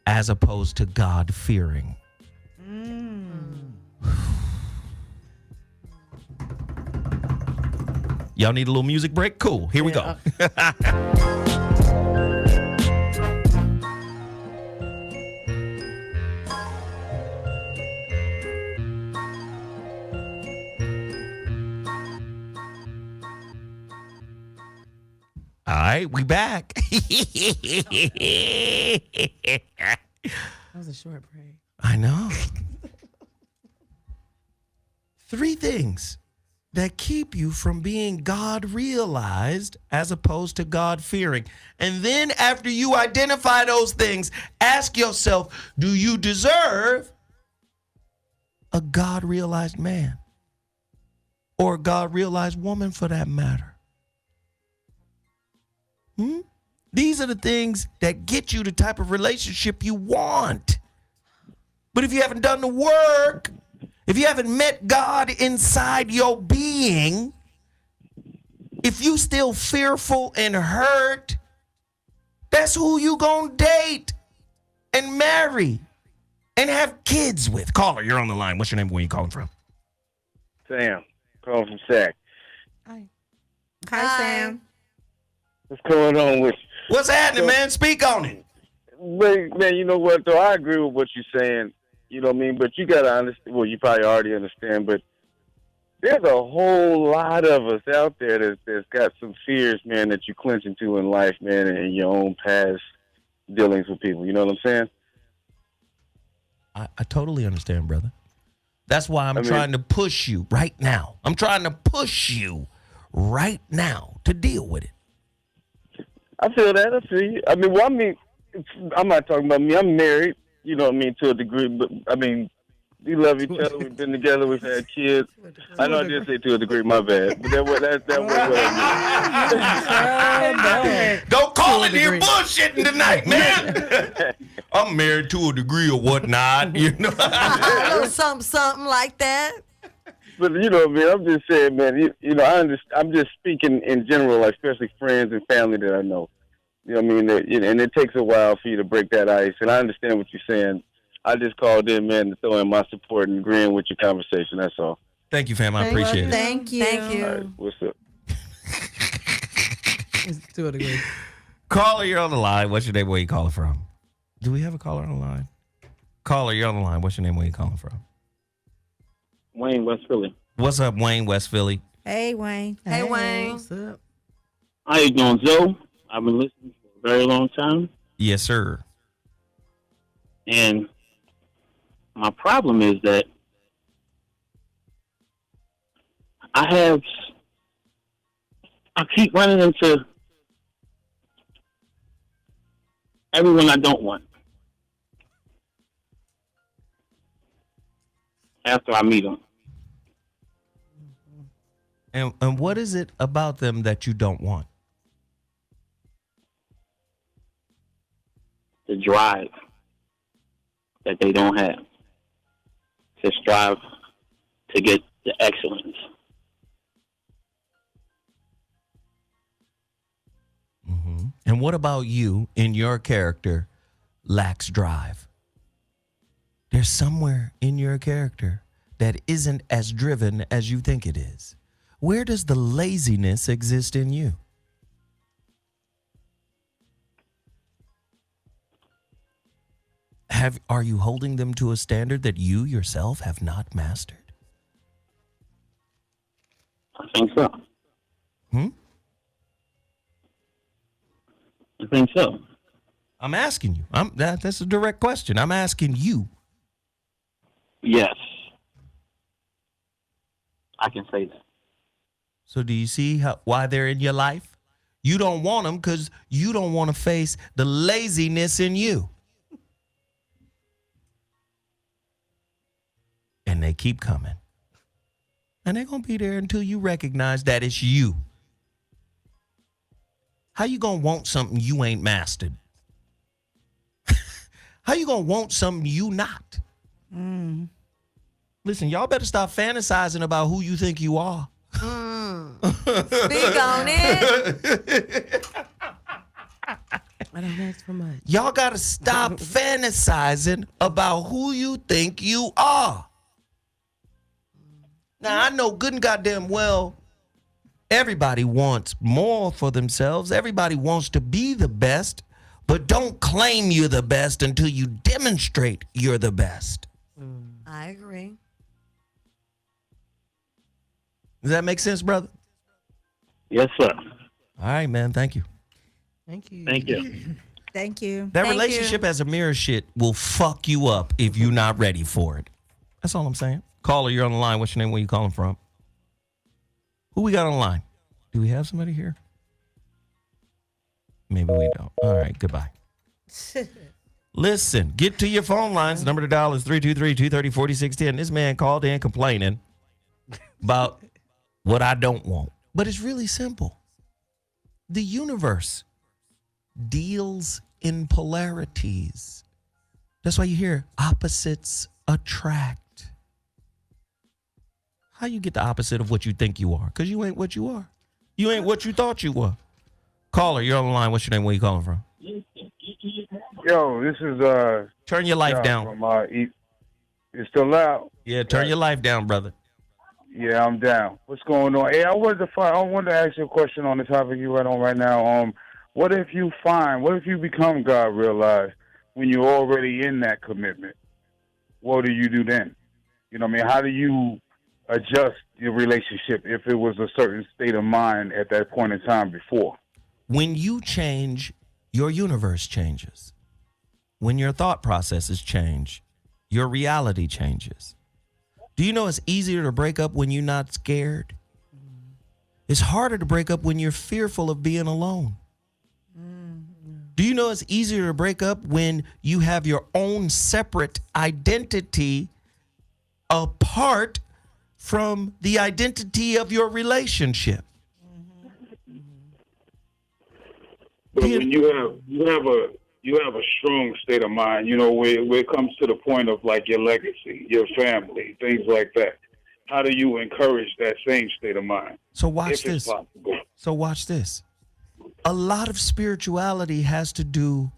S3: as opposed to God fearing. Y'all need a little music break? Cool. Here we go. All right, we back.
S8: That was a short break.
S3: I know. 3 things that keep you from being God realized as opposed to God fearing. And then after you identify those things, ask yourself, do you deserve a God realized man? Or a God realized woman for that matter? These are the things that get you the type of relationship you want. But if you haven't done the work, if you haven't met God inside your being, if you still fearful and hurt, that's who you gonna date and marry and have kids with. Caller, you're on the line. What's your name? Where you calling from?
S14: Sam, calling from Sac.
S10: Hi, Sam.
S14: What's going on with you?
S3: What's happening, man? Speak on it.
S14: Man, you know what, though? I agree with what you're saying. You know what I mean? But you got to understand. Well, you probably already understand, but there's a whole lot of us out there that's got some fears, man, that you clinch into in life, man, and your own past dealings with people. You know what I'm saying?
S3: I totally understand, brother. That's why I'm trying to push you right now. I'm trying to push you right now to deal with it.
S14: I feel that. I feel you. I'm not talking about me. I'm married, you know what I mean, to a degree. But, we love each other. We've been together. We've had kids. I know I did say to a degree. My bad. But that's what I mean.
S3: Don't call it here bullshitting tonight, man. I'm married to a degree or whatnot, you know.
S6: something like that.
S14: But, you know, man, I'm just saying, man, you know, I'm just speaking in general, like, especially friends and family that I know. You know what I mean? And it takes a while for you to break that ice. And I understand what you're saying. I just called in, man, to throw in my support and agreeing with your conversation. That's all.
S3: Thank you, fam. I appreciate it.
S6: Thank you.
S14: All right, what's up?
S8: To a degree.
S3: Caller, you're on the line. What's your name? Where you calling from? Do we have a caller on the line? Caller, you're on the line. What's your name? Where you calling from?
S15: Wayne, West Philly.
S3: What's up, Wayne, West Philly?
S10: Hey, Wayne.
S6: Hey, Wayne.
S8: What's up?
S15: How you doing, Zoe? I've been listening for a very long time.
S3: Yes, sir.
S15: And my problem is that I keep running into everyone I don't want. after I meet them.
S3: And what is it about them that you don't want?
S15: The drive that they don't have. To strive to get the excellence.
S3: Mm-hmm. And what about you in your character lacks drive? There's somewhere in your character that isn't as driven as you think it is. Where does the laziness exist in you? Are you holding them to a standard that you yourself have not mastered?
S15: I think so. I think so.
S3: I'm asking you. That's a direct question. I'm asking you.
S15: Yes. I can say that.
S3: So do you see why they're in your life? You don't want them because you don't want to face the laziness in you. And they keep coming. And they're going to be there until you recognize that it's you. How you going to want something you ain't mastered? How you going to want something you not? Listen, y'all better stop fantasizing about who you think you are.
S6: Speak on it.
S8: I don't ask for much.
S3: Y'all got to stop fantasizing about who you think you are. Now, I know good and goddamn well everybody wants more for themselves. Everybody wants to be the best, but don't claim you're the best until you demonstrate you're the best.
S6: I agree.
S3: Does that make sense, brother?
S15: Yes, sir.
S3: All right, man. Thank you.
S8: Thank you.
S15: Thank you.
S10: Thank you.
S3: That relationship as a mirror shit will fuck you up if you're not ready for it. That's all I'm saying. Caller, you're on the line. What's your name? Where you calling from? Who we got on the line? Do we have somebody here? Maybe we don't. All right, goodbye. Listen, get to your phone lines. The number to dial is 323-230-4610. This man called in complaining about what I don't want. But it's really simple. The universe deals in polarities. That's why you hear opposites attract. How you get the opposite of what you think you are? Because you ain't what you are. You ain't what you thought you were. Caller, you're on the line. What's your name? Where you calling from?
S16: Yo, this is
S3: Turn your life down.
S16: From, it's still loud.
S3: Yeah, turn your life down, brother.
S16: Yeah, I'm down. What's going on? Hey, I wanted to ask you a question on the topic you right on right now. What if you become God realized when you're already in that commitment? What do you do then? You know what I mean? How do you adjust your relationship if it was a certain state of mind at that point in time before?
S3: When you change, your universe changes. When your thought processes change, your reality changes. Do you know it's easier to break up when you're not scared? It's harder to break up when you're fearful of being alone. Do you know it's easier to break up when you have your own separate identity apart from the identity of your relationship?
S16: But when you have a strong state of mind, you know, where it comes to the point of like your legacy, your family, things like that. How do you encourage that same state of mind?
S3: So watch this. So watch this. A lot of spirituality has to do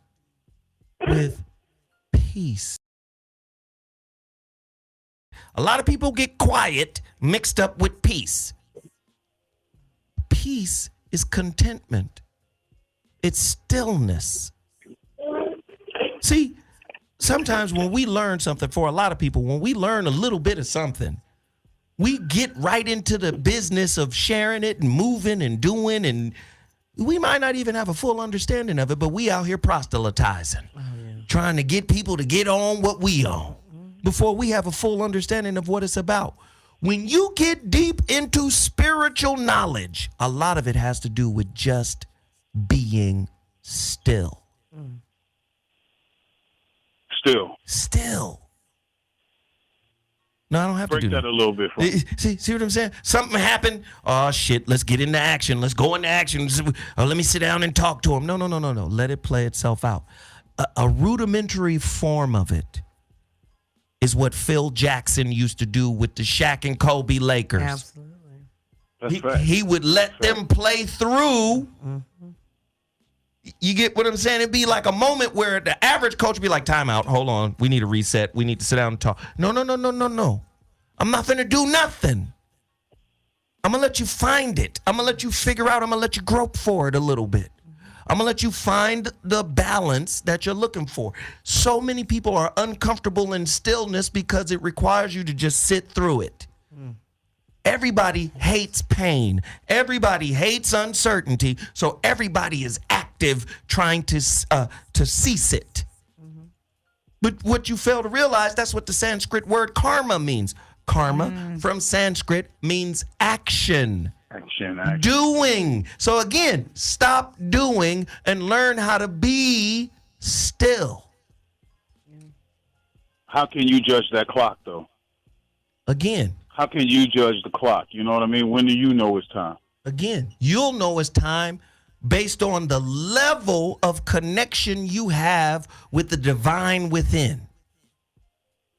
S3: with peace. A lot of people get quiet mixed up with peace. Peace is contentment. It's stillness. See, sometimes when we learn something, for a lot of people, when we learn a little bit of something, we get right into the business of sharing it and moving and doing, and we might not even have a full understanding of it, but we out here proselytizing, trying to get people to get on what we on before we have a full understanding of what it's about. When you get deep into spiritual knowledge, a lot of it has to do with just being still. Still. No, I don't have to do that.
S16: Break that a little bit for me.
S3: See what I'm saying? Something happened. Oh, shit. Let's get into action. Let's go into action. Let me sit down and talk to him. No. Let it play itself out. A rudimentary form of it is what Phil Jackson used to do with the Shaq and Kobe Lakers.
S8: Absolutely.
S3: He would let them play through. You get what I'm saying? It'd be like a moment where the average coach would be like, time out, hold on, we need a reset, we need to sit down and talk. No. I'm not finna do nothing. I'm gonna let you find it. I'm gonna let you figure out, I'm gonna let you grope for it a little bit. I'm gonna let you find the balance that you're looking for. So many people are uncomfortable in stillness because it requires you to just sit through it. Everybody hates pain. Everybody hates uncertainty. So everybody is active trying to cease it. But what you fail to realize, that's what the Sanskrit word karma means. Karma from Sanskrit means action.
S16: Action.
S3: Doing. So again, stop doing and learn how to be still.
S16: How can you judge that clock, though?
S3: Again.
S16: How can you judge the clock? You know what I mean? When do you know it's time?
S3: Again, you'll know it's time based on the level of connection you have with the divine within.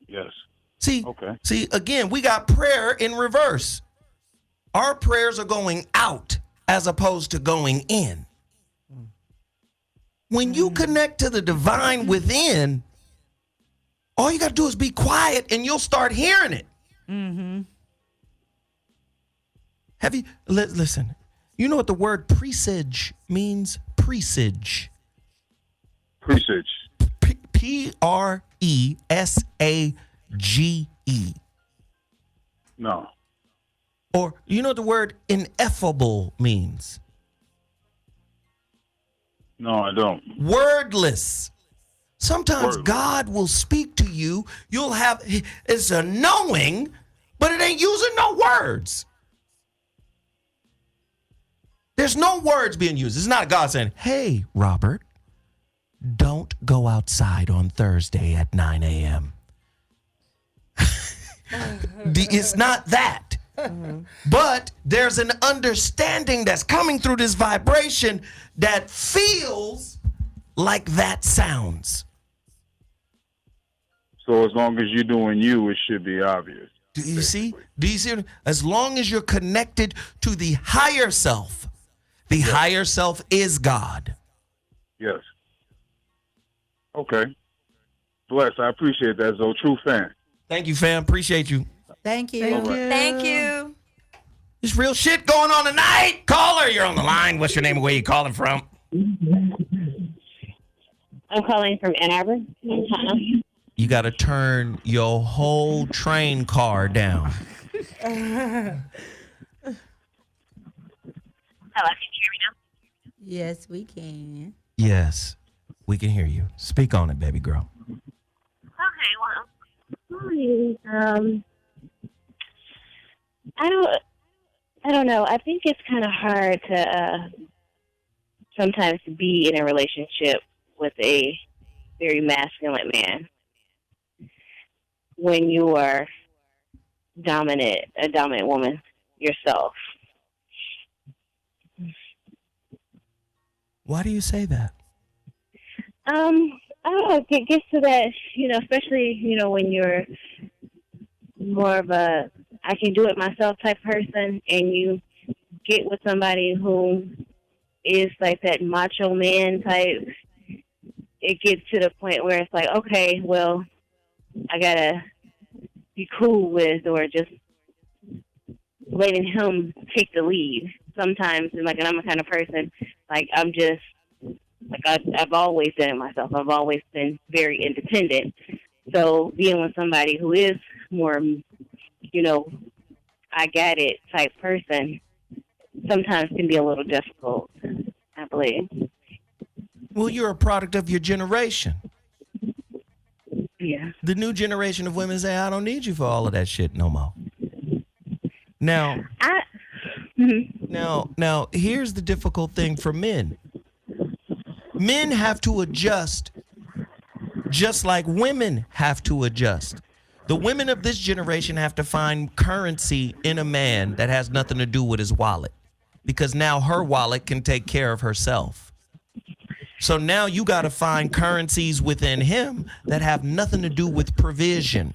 S16: Yes.
S3: See, again, we got prayer in reverse. Our prayers are going out as opposed to going in. When you connect to the divine within, all you got to do is be quiet and you'll start hearing it. Have you listen? You know what the word presage means? Presage.
S16: Presage.
S3: Presage.
S16: No.
S3: Or you know what the word ineffable means?
S16: No, I don't.
S3: Wordless. Sometimes God will speak to you. You'll have, it's a knowing, but it ain't using no words. There's no words being used. It's not God saying, hey, Robert, don't go outside on Thursday at 9 a.m. It's not that. But there's an understanding that's coming through this vibration that feels like that sounds.
S16: So as long as you're doing you, it should be obvious.
S3: Do you see? As long as you're connected to the higher self, the higher self is God.
S16: Yes. Okay. Bless. I appreciate that, Zoe. True fan.
S3: Thank you, fam. Appreciate you.
S10: Thank you.
S6: Thank you.
S3: There's real shit going on tonight. Caller, you're on the line. What's your name and where you calling from?
S17: I'm calling from Ann Arbor.
S3: You got to turn your whole train car down.
S17: Hello, can you hear me now?
S10: Yes, we can.
S3: Yes, we can hear you. Speak on it, baby girl.
S17: Okay, well, I don't know. I think it's kind of hard to sometimes be in a relationship with a very masculine man when you are a dominant woman yourself.
S3: Why do you say that?
S17: I don't know. It gets to that, especially, when you're more of a I can do it myself type person, and you get with somebody who is like that macho man type. It gets to the point where it's like, okay, well, I gotta be cool with, or just letting him take the lead. Sometimes, and I'm a kind of person, I'm just, I've always done it myself. I've always been very independent. So being with somebody who is more, I got it type person, sometimes can be a little difficult, I believe.
S3: Well, you're a product of your generation.
S17: Yeah.
S3: The new generation of women say, I don't need you for all of that shit no more. Now, now, here's the difficult thing for men. Men have to adjust just like women have to adjust. The women of this generation have to find currency in a man that has nothing to do with his wallet, because now her wallet can take care of herself. So now you got to find currencies within him that have nothing to do with provision.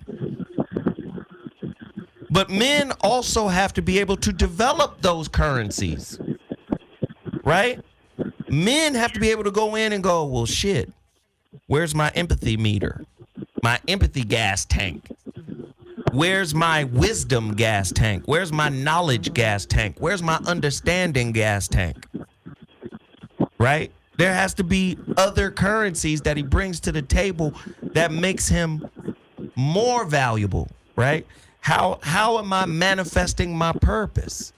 S3: But men also have to be able to develop those currencies, right? Men have to be able to go in and go, well, shit, where's my empathy meter? My empathy gas tank? Where's my wisdom gas tank? Where's my knowledge gas tank? Where's my understanding gas tank? Right? There has to be other currencies that he brings to the table that makes him more valuable, right? How am I manifesting my purpose?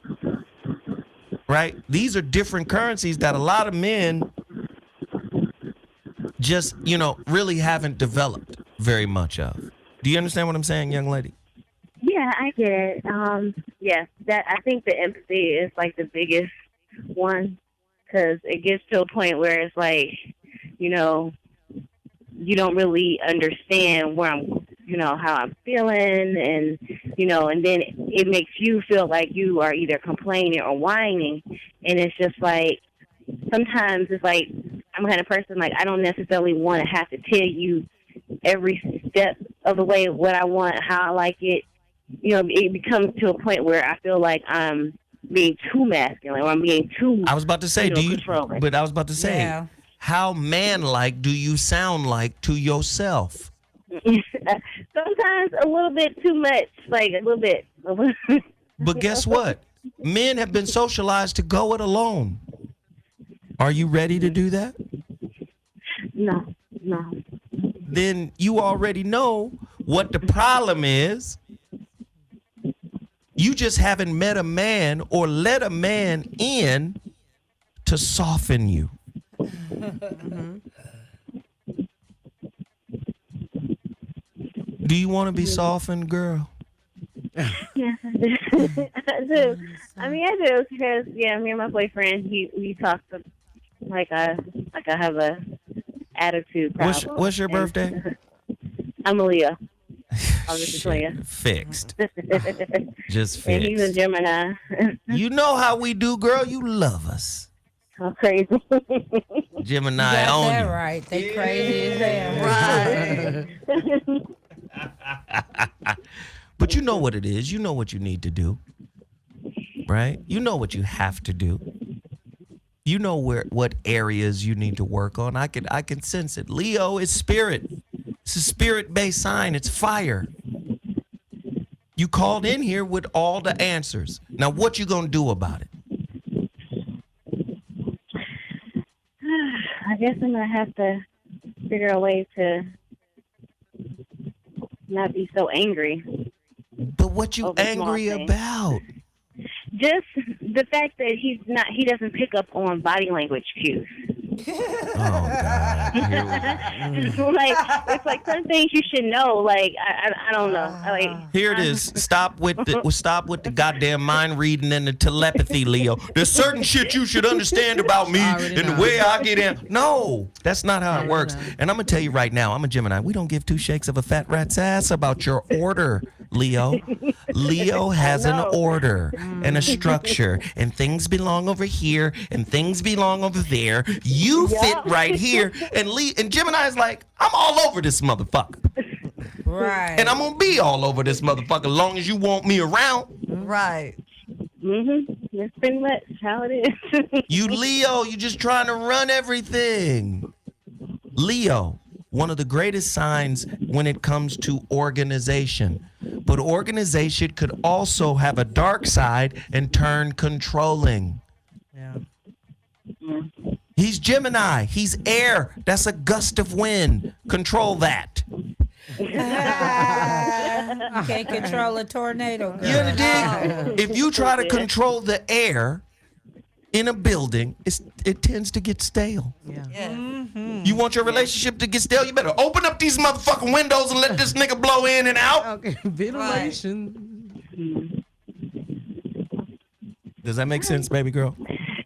S3: Right? These are different currencies that a lot of men just, really haven't developed very much of. Do you understand what I'm saying, young lady?
S17: Yeah, I get it. That I think the empathy is like the biggest one, because it gets to a point where it's like, you don't really understand where I'm, how I'm feeling, and and then it makes you feel like you are either complaining or whining, and it's just like sometimes it's like I'm the kind of person like I don't necessarily want to have to tell you every step of the way what I want, how I like it. It becomes to a point where I feel like I'm being too masculine, or I'm being too.
S3: I was about to say,
S17: controlling.
S3: But I was about to say, how man-like do you sound like to yourself?
S17: Sometimes a little bit too much, like a little bit.
S3: But guess what? Men have been socialized to go it alone. Are you ready to do that?
S17: No.
S3: Then you already know what the problem is. You just haven't met a man or let a man in to soften you. Do you want to be softened, girl?
S17: Yes, I do. I do. I do because me and my boyfriend, we talk like I have a attitude problem.
S3: What's your birthday?
S17: I'm a Leo. August 20th.
S3: Fixed. Just fixed.
S17: And he's a Gemini.
S3: You know how we do, girl. You love us.
S17: How crazy.
S3: Gemini on
S10: that
S3: you.
S10: Right. They crazy as hell.
S17: Right.
S3: But you know what it is. You know what you need to do. Right? You know what you have to do. You know what areas you need to work on. I can sense it. Leo is spirit. It's a spirit-based sign. It's fire. You called in here with all the answers. Now, what you gonna do about it?
S17: I guess I'm gonna have to figure a way to not be so angry.
S3: But what you angry about?
S17: Just the fact that he doesn't pick up on body language cues.
S3: Oh God!
S17: It's like some things you should know. Like I don't know.
S3: Here it is. Stop with the goddamn mind reading and the telepathy, Leo. There's certain shit you should understand about me and the way I get in. No, that's not how it works. And I'm gonna tell you right now, I'm a Gemini. We don't give two shakes of a fat rat's ass about your order, Leo. Leo has an order and a structure, and things belong over here and things belong over there. You fit right here, and Gemini is like, I'm all over this motherfucker.
S10: Right.
S3: And I'm gonna be all over this motherfucker as long as you want me around.
S10: Right.
S17: That's pretty much how it is.
S3: You Leo, you just trying to run everything. Leo, one of the greatest signs when it comes to organization. But organization could also have a dark side and turn controlling.
S8: Yeah.
S3: He's Gemini. He's air. That's a gust of wind. Control that.
S10: You can't control a tornado, girl.
S3: You dig? If you try to control the air in a building, it tends to get stale.
S8: Yeah.
S10: Mm-hmm.
S3: You want your relationship to get stale? You better open up these motherfucking windows and let this nigga blow in and out.
S8: Okay, ventilation.
S3: Does that make sense, baby girl?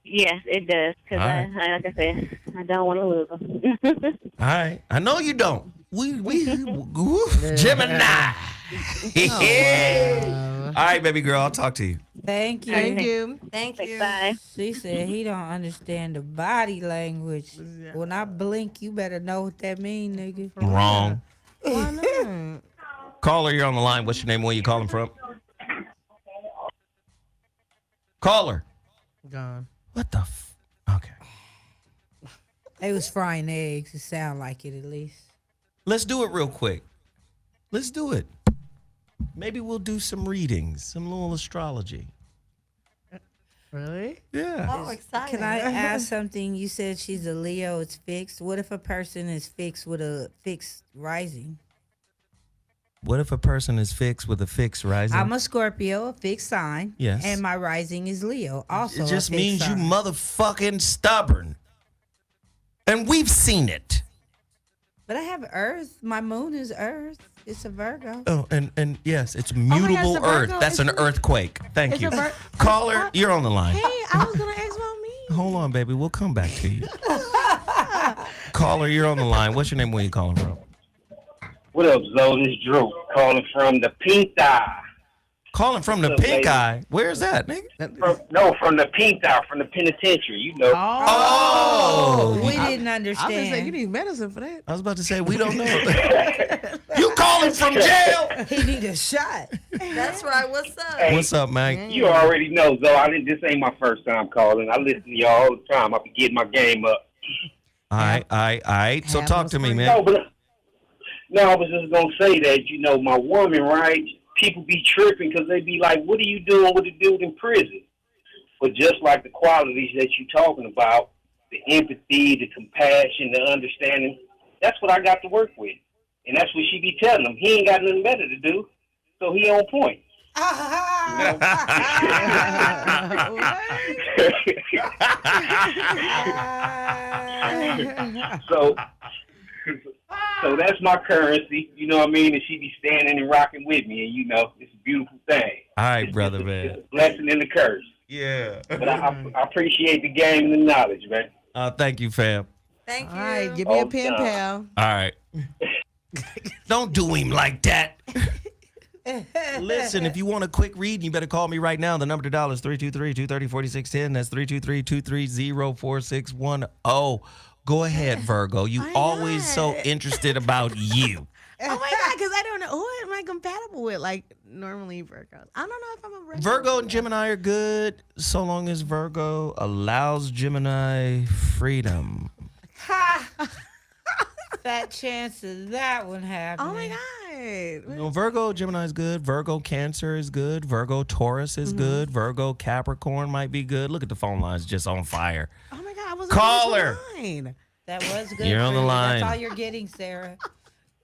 S17: Yes, it does. Because like I said, I don't want to lose them.
S3: All right. I know you don't. We Gemini. All right, baby girl, I'll talk to you.
S10: Thank you.
S8: Thank you.
S6: Thank you.
S17: Bye.
S10: She said he don't understand the body language. When I blink, you better know what that mean, nigga.
S3: Wrong.
S8: Why not?
S3: Caller, you're on the line. What's your name? Where you calling from? Caller.
S8: Gone.
S3: What the Okay.
S10: They was frying eggs. It sound like it at least.
S3: Let's do it real quick. Let's do it. Maybe we'll do some readings, some little astrology.
S8: Really?
S3: Yeah.
S6: Oh, exciting.
S10: Can I ask something? You said she's a Leo. It's fixed. What if a person is fixed with a fixed rising?
S3: What if a person is fixed with a fixed rising?
S10: I'm a Scorpio, a fixed sign.
S3: Yes.
S10: And my rising is Leo. Also,
S3: it just
S10: a fixed
S3: means
S10: sign.
S3: you motherfucking stubborn. And we've seen it.
S10: But I have Earth. My moon is Earth. It's a Virgo.
S3: Oh, and yes, it's
S8: my God,
S3: mutable
S8: it's a
S3: Earth.
S8: Virgo.
S3: That's an earthquake. Thank
S8: It's
S3: you.
S8: a
S3: Caller, you're on the line.
S8: Hey, I was gonna ask about me.
S3: Hold on, baby. We'll come back to you. Caller, you're on the line. What's your name? Where you calling from?
S18: What up, Zo? This Drew calling from the Pink Eye.
S3: Calling from the Pink Eye. Where's that, nigga?
S18: From the Pink Eye, from the penitentiary. You know.
S3: Oh,
S10: we didn't
S8: I was gonna
S10: understand.
S8: say you need medicine for that.
S3: I was about to say we don't know. You calling from jail?
S10: He need a shot.
S6: That's right. What's up?
S18: Hey,
S3: What's up, man?
S18: You already know, Zo. This ain't my first time calling. I listen to y'all all the time. I be getting my game up.
S3: All right. So talk to me,
S18: No,
S3: man.
S18: but I was just gonna say that my woman, right? People be tripping because they be like, "What are you doing with the dude in prison?" But just like the qualities that you talking about, the empathy, the compassion, the understanding, that's what I got to work with, and that's what she be telling him. He ain't got nothing better to do, so he on point. So that's my currency, you know what I mean? And she be standing and rocking with me, and it's a beautiful thing.
S3: All right, brother, man.
S18: It's a blessing and a curse.
S3: Yeah.
S18: But I appreciate the game and the knowledge, man.
S3: Thank you, fam.
S6: Thank you.
S8: All right, give me a pen, pal.
S3: All right. Don't do him like that. Listen, if you want a quick read, you better call me right now. The number to dial is 323-230-4610. That's 323-230-4610. Go ahead, Virgo. You always so interested about you.
S8: Oh my God, because I don't know who am I compatible with. Like normally Virgos. I don't know if I'm a
S3: Virgo and Gemini are good so long as Virgo allows Gemini freedom.
S10: Fat chance of that one happening.
S8: Oh my God.
S3: Virgo, Gemini is good. Virgo, Cancer is good. Virgo, Taurus is good. Virgo, Capricorn might be good. Look at the phone lines just on fire.
S8: Oh my God, I was
S3: Caller.
S10: That was good.
S3: You're on the
S10: for you.
S3: line.
S10: That's all you're getting, Sarah.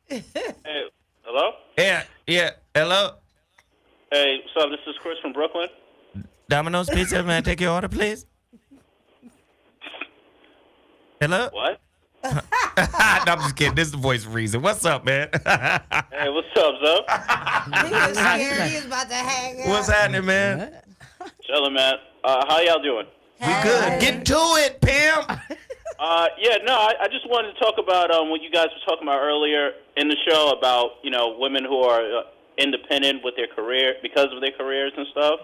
S19: Hey, hello?
S3: Yeah. Hello?
S19: Hey, what's up? This is Chris from Brooklyn.
S3: Domino's Pizza, may I take your order, please? Hello?
S19: What?
S3: No, I'm just kidding. This is the voice of reason. What's up, man?
S19: Hey, what's up, Zo?
S10: He was scared. He was about to hang up.
S3: What's happening, man?
S19: Chilling, man. How y'all doing?
S3: We good. Get to it, Pam.
S19: I just wanted to talk about what you guys were talking about earlier in the show about, women who are independent with their career because of their careers and stuff.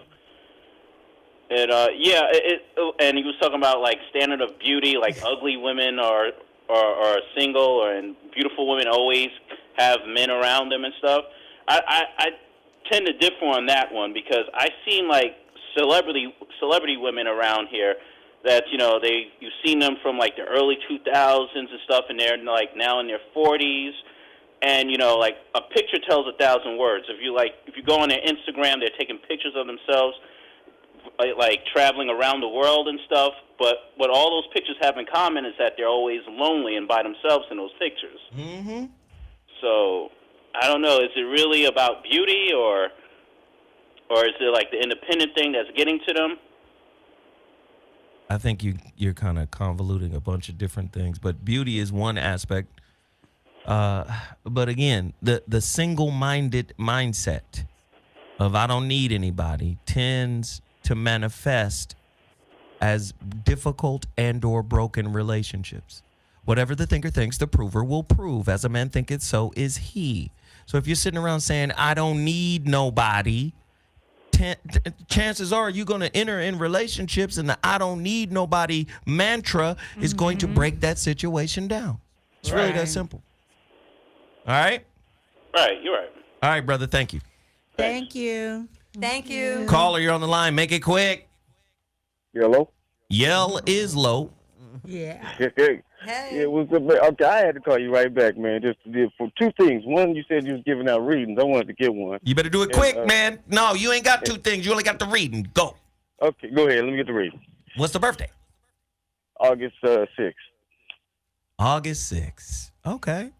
S19: And and he was talking about like standard of beauty, like ugly women are single, and beautiful women always have men around them and stuff. I tend to differ on that one because I've seen like celebrity women around here that you've seen them from like the early 2000s and stuff, and they're like now in their 40s, and like a picture tells 1,000 words. If you go on their Instagram, they're taking pictures of themselves like traveling around the world and stuff, but what all those pictures have in common is that they're always lonely and by themselves in those pictures.
S3: Mm-hmm.
S19: So I don't know, is it really about beauty or is it like the independent thing that's getting to them?
S3: I think you're kind of convoluting a bunch of different things, but beauty is one aspect. But again, the single-minded mindset of I don't need anybody tends to manifest as difficult and or broken relationships. Whatever the thinker thinks, the prover will prove. As a man thinketh, so is he. So if you're sitting around saying, I don't need nobody, chances are you're going to enter in relationships, and the I don't need nobody mantra is going to break that situation down. It's really that simple. All right?
S19: Right, you're right.
S3: All right, brother. Thank you.
S10: Thank you.
S6: Thank you.
S3: Caller, you're on the line. Make it quick.
S20: Hello?
S3: Yell is low.
S10: Yeah.
S20: Yeah, what's up, man? Okay, I had to call you right back, man. Just for two things. One, you said you was giving out readings. I wanted to get one.
S3: You better do it quick, man. No, you ain't got two things. You only got the reading. Go.
S20: Okay, go ahead. Let me get the reading.
S3: What's the birthday?
S20: August 6th.
S3: August 6th. Okay.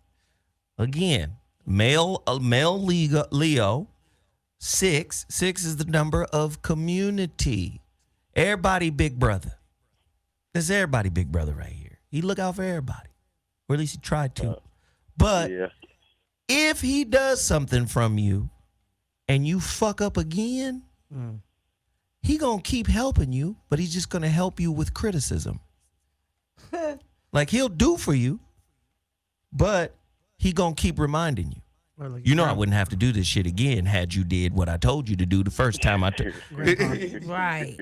S3: Again, male Leo. 6 is the number of community. Everybody big brother. That's everybody big brother right here. He look out for everybody. Or at least he tried to. But if he does something from you and you fuck up again, he gonna keep helping you, but he's just gonna help you with criticism. Like he'll do for you, but he gonna keep reminding you. You know I wouldn't have to do this shit again had you did what I told you to do the first time I took.
S10: Right.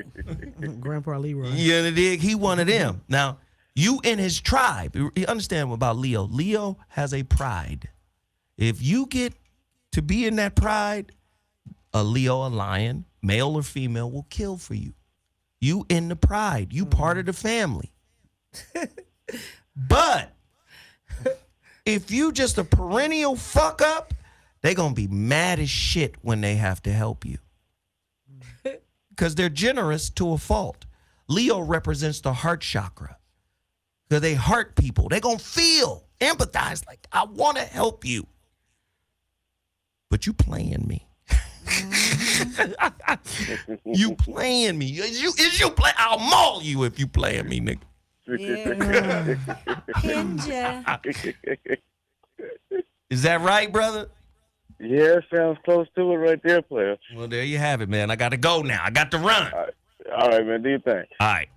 S8: Grandpa Leroy.
S3: You know, dig? He one of them. Now, you in his tribe. You understand about Leo? Leo has a pride. If you get to be in that pride, a Leo, a lion, male or female, will kill for you. You in the pride. You part of the family. But if you just a perennial fuck up, they gonna be mad as shit when they have to help you. Because they're generous to a fault. Leo represents the heart chakra. Because they heart people. They gonna feel, empathize, like, I wanna help you. But you playing me. You playing me. Is you play? I'll maul you if you playing me, nigga. Is that right, brother?
S20: Yeah, sounds close to it right there, player.
S3: Well, there you have it, man. I got to go now. I got to run.
S20: All right, man. Do your thing.
S3: All right.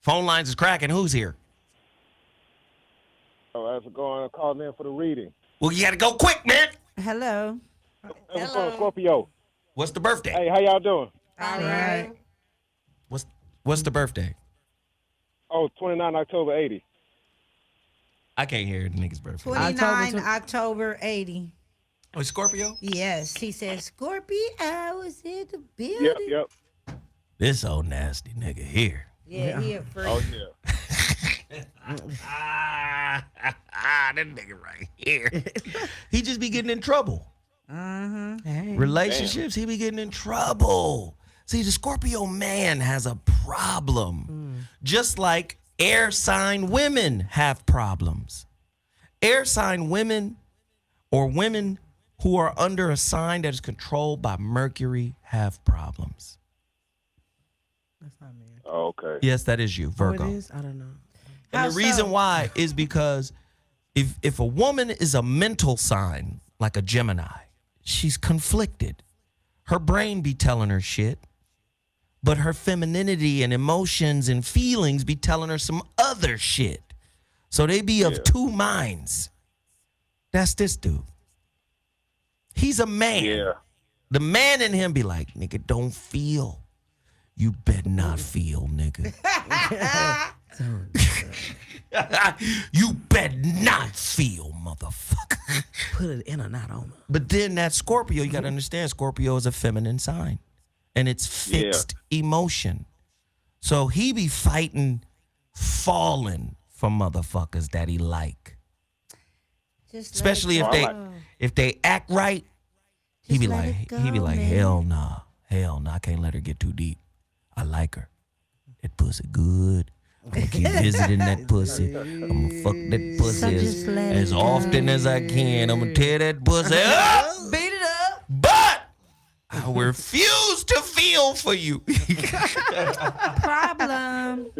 S3: Phone lines is cracking. Who's here?
S14: Oh, how's it going? I called in for the reading.
S3: Well, you got to go quick, man.
S10: Hello.
S14: Hello. Scorpio.
S3: What's the birthday?
S14: Hey, how y'all doing?
S10: All right.
S3: What's the birthday?
S14: Oh, 29 October 80.
S3: I can't hear the nigga's birthday.
S10: 29 October 80.
S3: Oh, Scorpio?
S10: Yes. He said, Scorpio, I was in the building.
S14: Yep.
S3: This old nasty nigga here.
S10: Yeah, he a freak.
S14: Oh, yeah.
S3: That nigga right here. He just be getting in trouble.
S10: Hey.
S3: Relationships, he be getting in trouble. See, the Scorpio man has a problem. Just like air sign women have problems. Air sign women or women who are under a sign that is controlled by Mercury have problems.
S8: That's not me.
S14: Oh, okay.
S3: Yes, that is you, Virgo.
S8: Oh, it is? I don't know.
S3: And the reason why is because if a woman is a mental sign, like a Gemini, she's conflicted. Her brain be telling her shit, but her femininity and emotions and feelings be telling her some other shit. So they be of two minds. That's this dude. He's a man.
S14: Yeah.
S3: The man in him be like, nigga, don't feel. You better not feel, nigga. You better not feel, motherfucker.
S8: Put it in or not on.
S3: But then that Scorpio, you got to understand, Scorpio is a feminine sign. And it's fixed emotion. So he be fighting, falling for motherfuckers that he like. Especially if they act right, he be like, hell nah, I can't let her get too deep. I like her. That pussy good. I'm gonna keep visiting that pussy. I'm gonna fuck that pussy as often as I can. I'm gonna tear that pussy up.
S6: Beat it up.
S3: But I refuse to feel for you.
S10: Problem.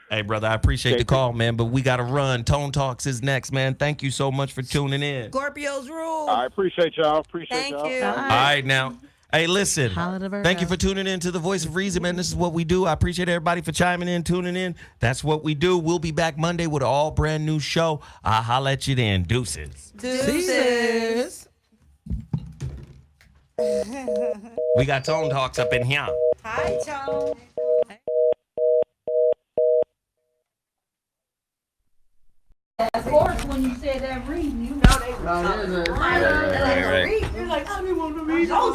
S3: Hey, brother, I appreciate the call, man, but we got to run. Tone Talks is next, man. Thank you so much for tuning in.
S6: Scorpios rule.
S14: I appreciate y'all.
S6: Thank you.
S3: All right, now. Hey, listen. Thank you for tuning in to The Voice of Reason, man. This is what we do. I appreciate everybody for chiming in, tuning in. That's what we do. We'll be back Monday with an all brand new show. I'll holla at you then. Deuces.
S6: Deuces.
S3: We got Tone Talks up in here.
S10: Hi, Tone.
S21: Of course, when you said that reading, you know they were
S3: Right.
S21: You're like, I didn't want to read.